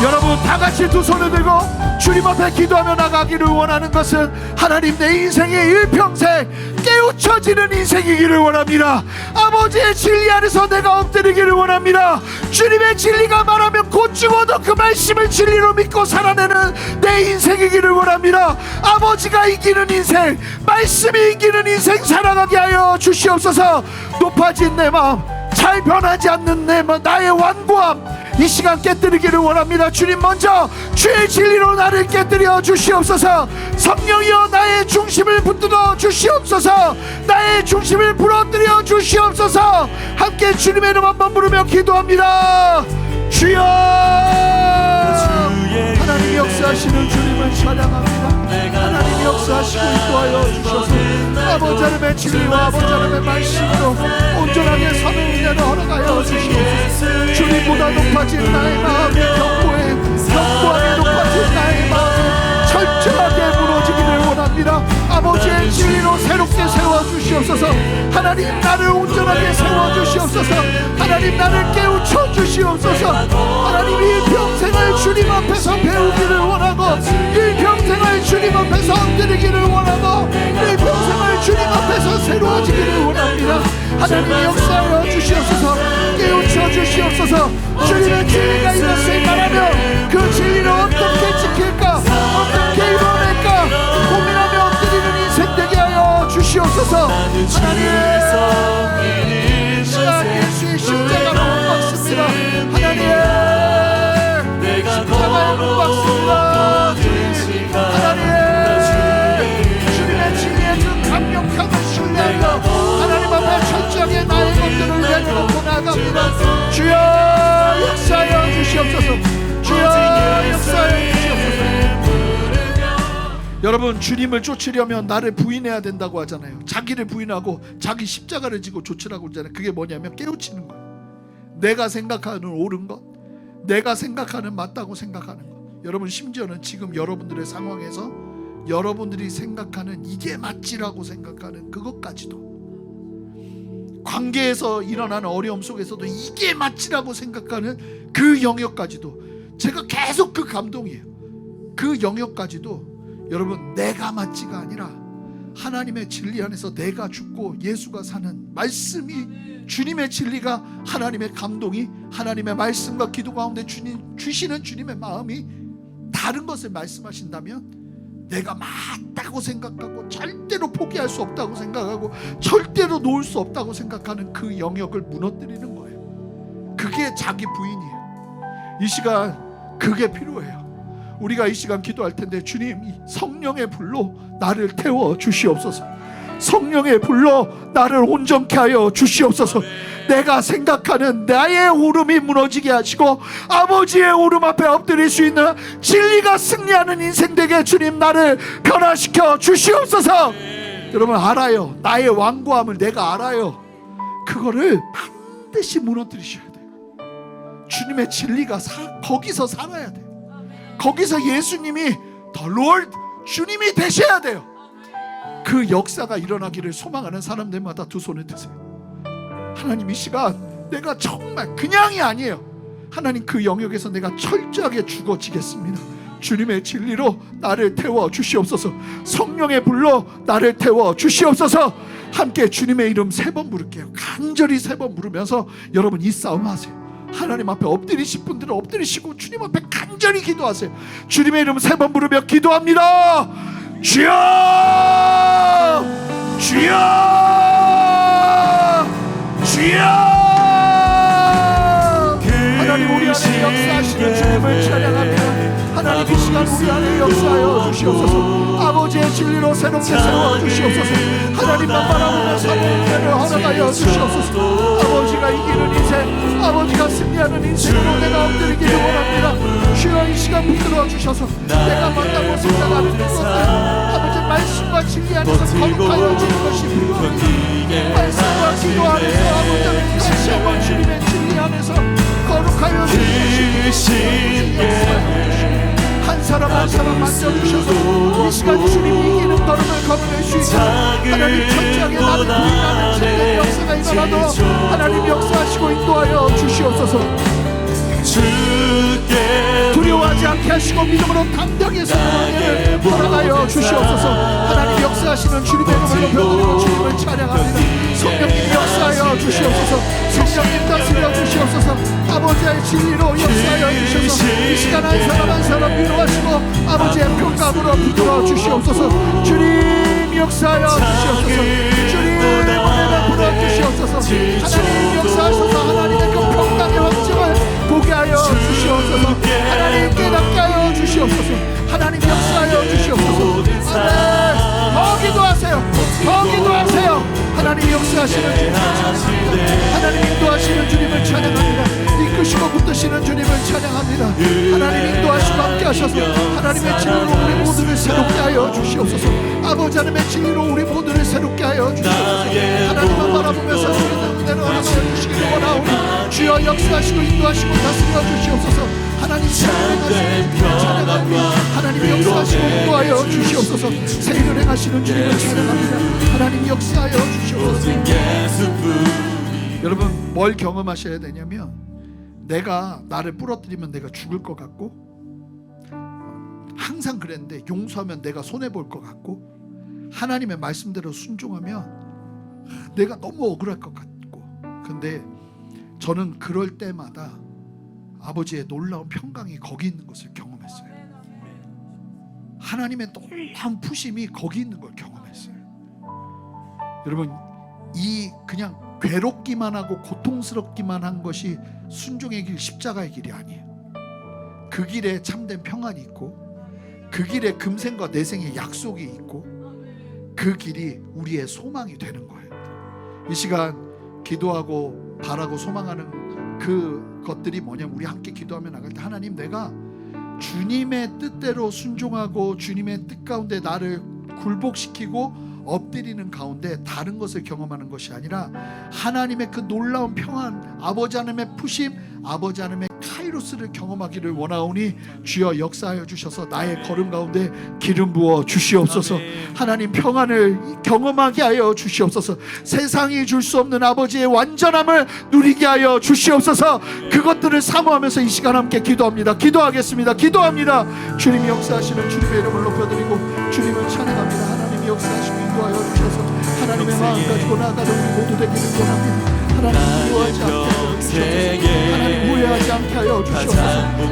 여러분 다 같이 두 손을 들고 주님 앞에 기도하며 나가기를 원하는 것은 하나님 내 인생의 일평생 깨우쳐지는 인생이기를 원합니다. 아버지의 진리 안에서 내가 엎드리기를 원합니다. 주님의 진리가 말하면 곧 죽어도 그 말씀을 진리로 믿고 살아내는 내 인생이기를 원합니다. 아버지가 이기는 인생, 말씀이 이기는 인생 살아가게 하여 주시옵소서. 높아진 내 마음, 잘 변하지 않는 나의 완고함 이 시간 깨뜨리기를 원합니다. 주님 먼저 주의 진리로 나를 깨뜨려 주시옵소서. 성령이여 나의 중심을 붙들어 주시옵소서. 나의 중심을 부러뜨려 주시옵소서. 함께 주님의 이름 한번 부르며 기도합니다. 주여, 하나님 역사하시는 주님을 찬양합니다. 하나님 역사하시고 인도하여 주셔서 아버지 하나님의 진리와 아버지 하나님의 말씀으로 온전하게 사는 은혜를 허락하여 주시옵소서. 주님보다 높아진 나의 마음이 견고하게 높아진 나의 마음이 철저하게 무너지기를 원합니다. 아버지의 진리로 새롭게 세워주시옵소서. 하나님 나를 온전하게 세워주시옵소서. 하나님 나를 깨우쳐 주시옵소서. 하나님 일평생을 주님 앞에서 배우기를 원하고 일평생을 주님 앞에서 엎드리기를 원하고 일평생을 주님 앞에서 새로워지기를 원합니다. 하나님 역사하여 주시옵소서. 깨우쳐 주시옵소서. 주님의 진리가 이것을 말하며 그 진리를 어떻게 지킬까 어떻게 이뤄낼까 고민하며 엎드리는 인생 되게 하여 주시옵소서. 하나님 예수의 십자가로 못 박습니다. 하나님 십자가에 못 박습니다. 하나님 주님의 진리의 그 강력함을 신뢰하며 하나님 앞에 철저하게 나의 것들을 내려놓고 나아갑니다. 주여 역사하여 주시옵소서. 주여 역사하여 주시옵소서. 여러분 주님을 쫓으려면 나를 부인해야 된다고 하잖아요. 자기를 부인하고 자기 십자가를 지고 쫓으라고 하잖아요. 그게 뭐냐면 깨우치는 거예요. 내가 생각하는 옳은 것, 내가 생각하는 맞다고 생각하는 것. 여러분 심지어는 지금 여러분들의 상황에서 여러분들이 생각하는 이게 맞지라고 생각하는 그것까지도, 관계에서 일어나는 어려움 속에서도 이게 맞지라고 생각하는 그 영역까지도, 제가 계속 그 감동이에요. 그 영역까지도 여러분 내가 맞지가 아니라 하나님의 진리 안에서 내가 죽고 예수가 사는 말씀이, 주님의 진리가, 하나님의 감동이, 하나님의 말씀과 기도 가운데 주시는 주님의 마음이 다른 것을 말씀하신다면 내가 맞다고 생각하고 절대로 포기할 수 없다고 생각하고 절대로 놓을 수 없다고 생각하는 그 영역을 무너뜨리는 거예요. 그게 자기 부인이에요. 이 시간 그게 필요해요. 우리가 이 시간 기도할 텐데, 주님 성령의 불로 나를 태워 주시옵소서. 성령의 불로 나를 온전케 하여 주시옵소서. 내가 생각하는 나의 오름이 무너지게 하시고 아버지의 오름 앞에 엎드릴 수 있는 진리가 승리하는 인생 되게 주님 나를 변화시켜 주시옵소서. 여러분 알아요. 나의 완고함을 내가 알아요. 그거를 반드시 무너뜨리셔야 돼요. 주님의 진리가 거기서 살아야 돼요. 거기서 예수님이 더 Lord, 주님이 되셔야 돼요. 그 역사가 일어나기를 소망하는 사람들마다 두 손을 드세요. 하나님 이 시간 내가 정말 그냥이 아니에요. 하나님 그 영역에서 내가 철저하게 죽어지겠습니다. 주님의 진리로 나를 태워 주시옵소서. 성령의 불로 나를 태워 주시옵소서. 함께 주님의 이름 3번 부를게요. 간절히 3번 부르면서 여러분 이 싸움 하세요. 하나님 앞에 엎드리실 분들은 엎드리시고 주님 앞에 간절히 기도하세요. 주님의 이름 3번 부르며 기도합니다. 주여, 주여, 주여. 하나님 우리 안에 역사하시는 주님을 찬양합니다. 하나님 이 시간 우리 안에 역사하여 주시옵소서. 아버지의 진리로 새롭게 세워 주시옵소서. 하나님만 바라보며 사는 은혜를 허락하여 주시옵소서. 아버지가 이기는 인생, 아버지가 승리하는 인생으로 내가 엎드리기를 원합니다. 주여 이 시간 붙들어 주셔서 내가 맞다고 생각하는 것들, 아버지 말씀과 진리 안에서 거룩하여 주는 것이 필요합니다. 말씀과 기도 안에서 아버지는 다시 한번 주님의 진리 안에서 거룩하여 주는 것이 필요합니다. 한 사람 한 사람 만져주셔서 이 시간 주님이 이기는 걸음을 걸어낼 수 있도록 하나님 철저하게 나를 부인하는 할지라도 하나님 역사하시고 인도하여 주시옵소서. 두려워하지 않게 하시고 믿음으로 담대하게 성령을 걸어가여 주시옵소서. 하나님 역사하시는 주님의 이름을 높여드리고 주님을 찬양합니다. 성령님 역사하여 주시옵소서. 성령님 다스려 주시옵소서. 아버지의 진리로 역사하여 주셔서 이 시간 한 사람 한 사람 위로하시고 아버지의 평강으로 붙들어 주시옵소서. 주님 역사하여 주시옵소서. 주님 은혜 베풀어 주시옵소서. 하나님 역사하셔서 하나님의 그 평강의 확증을 보게 하여 주시옵소서. 하나님 깨닫게 하여 주시옵소서. 하나님 역사하여 주시옵소서. 아멘. 더 기도하세요. 더 기도하세요. 하나님 역사하시는 주님을 찬양합니다. 하나님 인도하시는 주님을 찬양합니다. 이끄시고 붙드시는 주님을 찬양합니다. 하나님 인도하시고 함께 하셔서 하나님의 진리로 우리 모두를 새롭게 하여 주시옵소서. 아버지 하나님의 진리로 우리 모두를 새롭게 하여 주시옵소서. 하나님만 바라보면서 주님의 은혜를 허락하여 주시기를 원하오니 주여 역사하시고 인도하시고 다스려 주시옵소서. 하나님 새일을 행하시는 주님을 찬양합니다. 하나님 역사하시고 인도하여 주시옵소서. 새일을 행하시는 주님을 찬양합니다. 하나님 역사하여 주시옵소서. 여러분 뭘 경험하셔야 되냐면 내가 나를 부러뜨리면 내가 죽을 것 같고 항상 그랬는데 용서하면 내가 손해볼 것 같고 하나님의 말씀대로 순종하면 내가 너무 억울할 것 같고 근데 저는 그럴 때마다 아버지의 놀라운 평강이 거기 있는 것을 경험했어요. 하나님의 놀라운 푸심이 거기 있는 걸 경험했어요. 여러분 이 그냥 괴롭기만 하고 고통스럽기만 한 것이 순종의 길 십자가의 길이 아니에요. 그 길에 참된 평안이 있고 그 길에 금생과 내생의 약속이 있고 그 길이 우리의 소망이 되는 거예요. 이 시간 기도하고 바라고 소망하는 그 것들이 뭐냐면 우리 함께 기도하며 나갈 때 하나님 내가 주님의 뜻대로 순종하고 주님의 뜻 가운데 나를 굴복시키고 엎드리는 가운데 다른 것을 경험하는 것이 아니라 하나님의 그 놀라운 평안 아버지 하나님의 푸심 아버지 하나님의 카이로스를 경험하기를 원하오니 주여 역사하여 주셔서 나의 걸음 가운데 기름 부어 주시옵소서. 하나님 평안을 경험하게 하여 주시옵소서. 세상이 줄 수 없는 아버지의 완전함을 누리게 하여 주시옵소서. 그것들을 사모하면서 이 시간 함께 기도합니다. 기도하겠습니다. 기도합니다. 주님이 역사하시는 주님의 이름을 높여드리고 주님을 찬양합니다. 하나님이 역사하시고 인도하여 주셔서 하나님의 마음 가지고 나아가는 우리 모두 되기를 원합니다. 하나님 후회하지 않게 하여 주시옵소서. 하나님 후회하지 않게 하여 주시옵소서.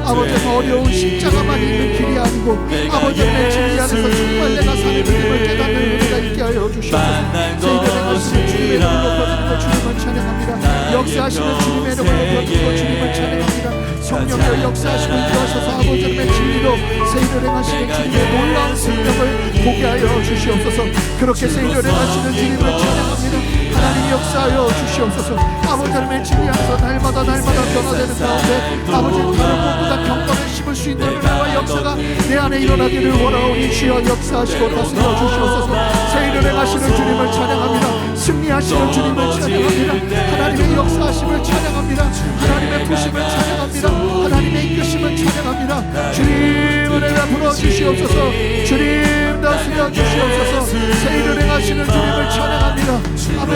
아버지의 어려운 십자가만 있는 길이 아니고 아버지의 진리 안에서 정말 내가 사는 믿음을 깨닫는 은혜가 있게 하여 주시옵소서. 저희들의 것을 주님의 이름을 높여드리고 주님을 찬양합니다. 역사하시는 주님의 이름을 높여드리고 주님을 찬양합니다. 성령의 역사하시고 인도하셔서 아버지 하나님의 진리로 세일을 행하시는 주님의 놀라운 생명을 보게 하여 주시옵소서. 그렇게 세일을 행하시는 주님을 찬양합니다. 하나님 역사하여 주시옵소서. 아버지 하나님의 진리 안에서 날마다 변화되는 가운데 아버지 다른 것보다 경건을 심을 수 있는 은혜와 역사가 내 안에 일어나기를 원하오니 주여 역사하시고 다스려 주시옵소서. 세일을 행하시는 주님을 찬양합니다. 승리하시는 주님을 찬양합니다. 하나님의 역사하심을 찬양합니다. 하나님의 부심을 찬양합니다. 하나님의 이끄심을 찬양합니다. 주님 은혜 베풀어 주시옵소서. 주님 다스려 주시옵소서. 세일을 행하시는 주님을 찬양합니다. 아멘.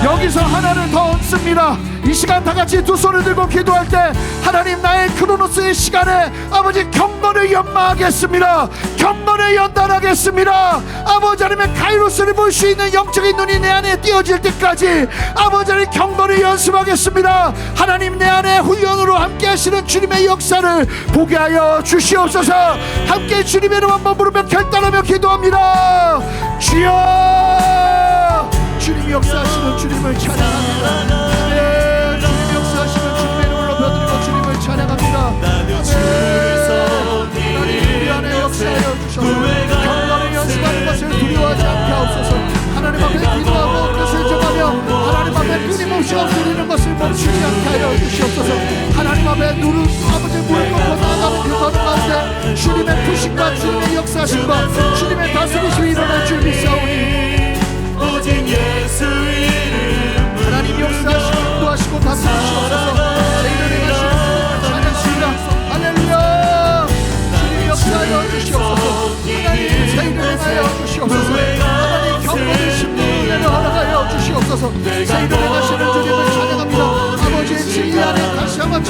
여기서 하나를 더 얹습니다. 이 시간 다 같이 두 손을 들고 기도할 때 하나님 나의 크로노스의 시간에 아버지 경건을 연마하겠습니다. 경건을 연단하겠습니다. 아버지 하나님의 카이로스를 볼 수 있는 영적인 눈이 내 안에 띄어질 때까지 아버지 하나님 경건을 연습하겠습니다. 하나님 내 안에 훈련으로 함께 하시는 주님의 역사를 보게 하여 주시옵소서. 함께 주님의 이름 한번 부르며 결단하며 기도합니다. 주여 주님이 역사하시는 주님을 찬양합니다. 네, 주님이 역사하시는 주님의 이름을 높여드리고 주님을 찬양합니다. 하나님 우리 안에 역사하여 주셔서 경건을 연습하는 것을 두려워하지 않게 하옵소서. 하나님 앞에 기도하고 뜻을 정하며 하나님 앞에 끊임없이 엎드리는 것을 멈추지 않게 하여 주시옵소서. 하나님 앞에 누른 아버지 무릎 꿇고 나아가는 그 걸음 가운데 주님의 푸심과 주님의 역사하심과 주님의 다스리심이 일어날 줄 믿사오니 오직 예수 이름 하나님 역사하시고 인도하시고 다스리시옵소서. 세일을 행하시는 주님을 찬양합니다. 할렐루야. 주님 역사하여 주시옵소서. 하나님 세일을 행하여 주시옵소서. 하나님 경건의 심리를 허락하여 주시옵소서.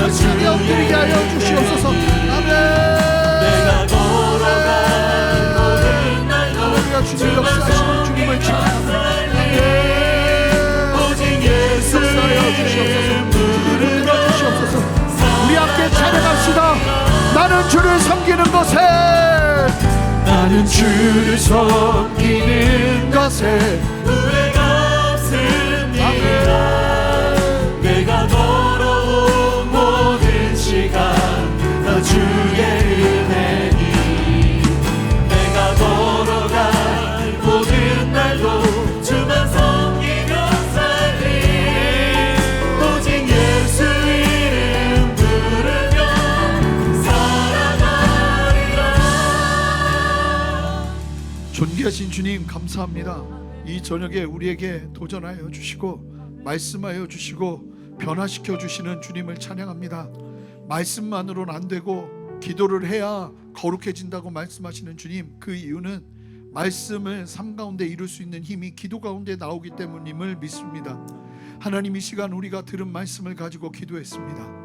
천천히 엎드리게 하여 주시옵소서. 아멘. 내가 걸어간 모든 날도 우리가 주님 역사하시는 주님을 찬양합니다. 오직 예수 이름 부르며 주시옵소서. 우리 함께 찬양합시다. 나는 주를 섬기는 것에, 나는 주를 섬기는 것에 후회가 없습니다. 내가 걸어온 모든 시간 다 주의 은혜니 내가 걸어갈 모든 날도 주만 섬기며 살리 오직 예수 이름 부르며 살아가리라. 존귀하신 주님 감사합니다. 이 저녁에 우리에게 도전하여 주시고 말씀하여 주시고 변화시켜 주시는 주님을 찬양합니다. 말씀만으로는 안 되고 기도를 해야 거룩해진다고 말씀하시는 주님, 그 이유는 말씀을 삶 가운데 이룰 수 있는 힘이 기도 가운데 나오기 때문임을 믿습니다. 하나님, 이 시간 우리가 들은 말씀을 가지고 기도했습니다.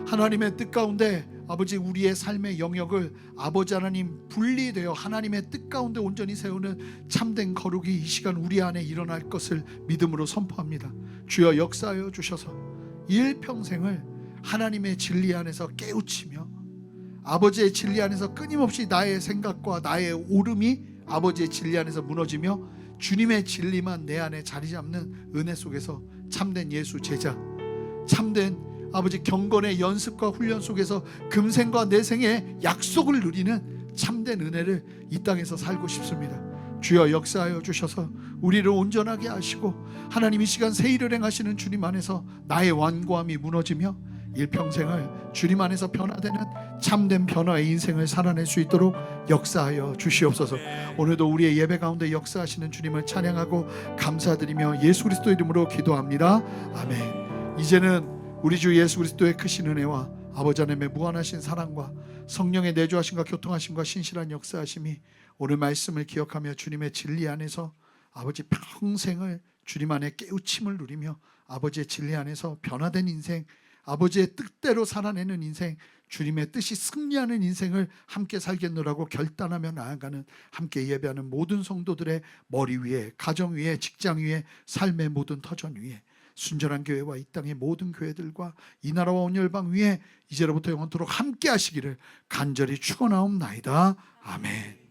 하나님의 뜻 가운데 아버지 우리의 삶의 영역을 아버지 하나님 분리되어 하나님의 뜻 가운데 온전히 세우는 참된 거룩이 이 시간 우리 안에 일어날 것을 믿음으로 선포합니다. 주여 역사하여 주셔서 일평생을 하나님의 진리 안에서 깨우치며 아버지의 진리 안에서 끊임없이 나의 생각과 나의 오름이 아버지의 진리 안에서 무너지며 주님의 진리만 내 안에 자리 잡는 은혜 속에서 참된 예수 제자, 참된 아버지 경건의 연습과 훈련 속에서 금생과 내생의 약속을 누리는 참된 은혜를 이 땅에서 살고 싶습니다. 주여 역사하여 주셔서 우리를 온전하게 하시고 하나님 이 시간 새 일을 행하시는 주님 안에서 나의 완고함이 무너지며 일평생을 주님 안에서 변화되는 참된 변화의 인생을 살아낼 수 있도록 역사하여 주시옵소서. 오늘도 우리의 예배 가운데 역사하시는 주님을 찬양하고 감사드리며 예수 그리스도 이름으로 기도합니다. 아멘. 이제는 우리 주 예수 그리스도의 크신 은혜와 아버지 하나님의 무한하신 사랑과 성령의 내주하심과 교통하심과 신실한 역사하심이 오늘 말씀을 기억하며 주님의 진리 안에서 아버지 평생을 주님 안에 깨우침을 누리며 아버지의 진리 안에서 변화된 인생, 아버지의 뜻대로 살아내는 인생, 주님의 뜻이 승리하는 인생을 함께 살겠노라고 결단하며 나아가는 함께 예배하는 모든 성도들의 머리 위에, 가정 위에, 직장 위에, 삶의 모든 터전 위에 순전한 교회와 이 땅의 모든 교회들과 이 나라와 온 열방 위에 이제로부터 영원토록 함께 하시기를 간절히 축원하옵나이다. 아멘.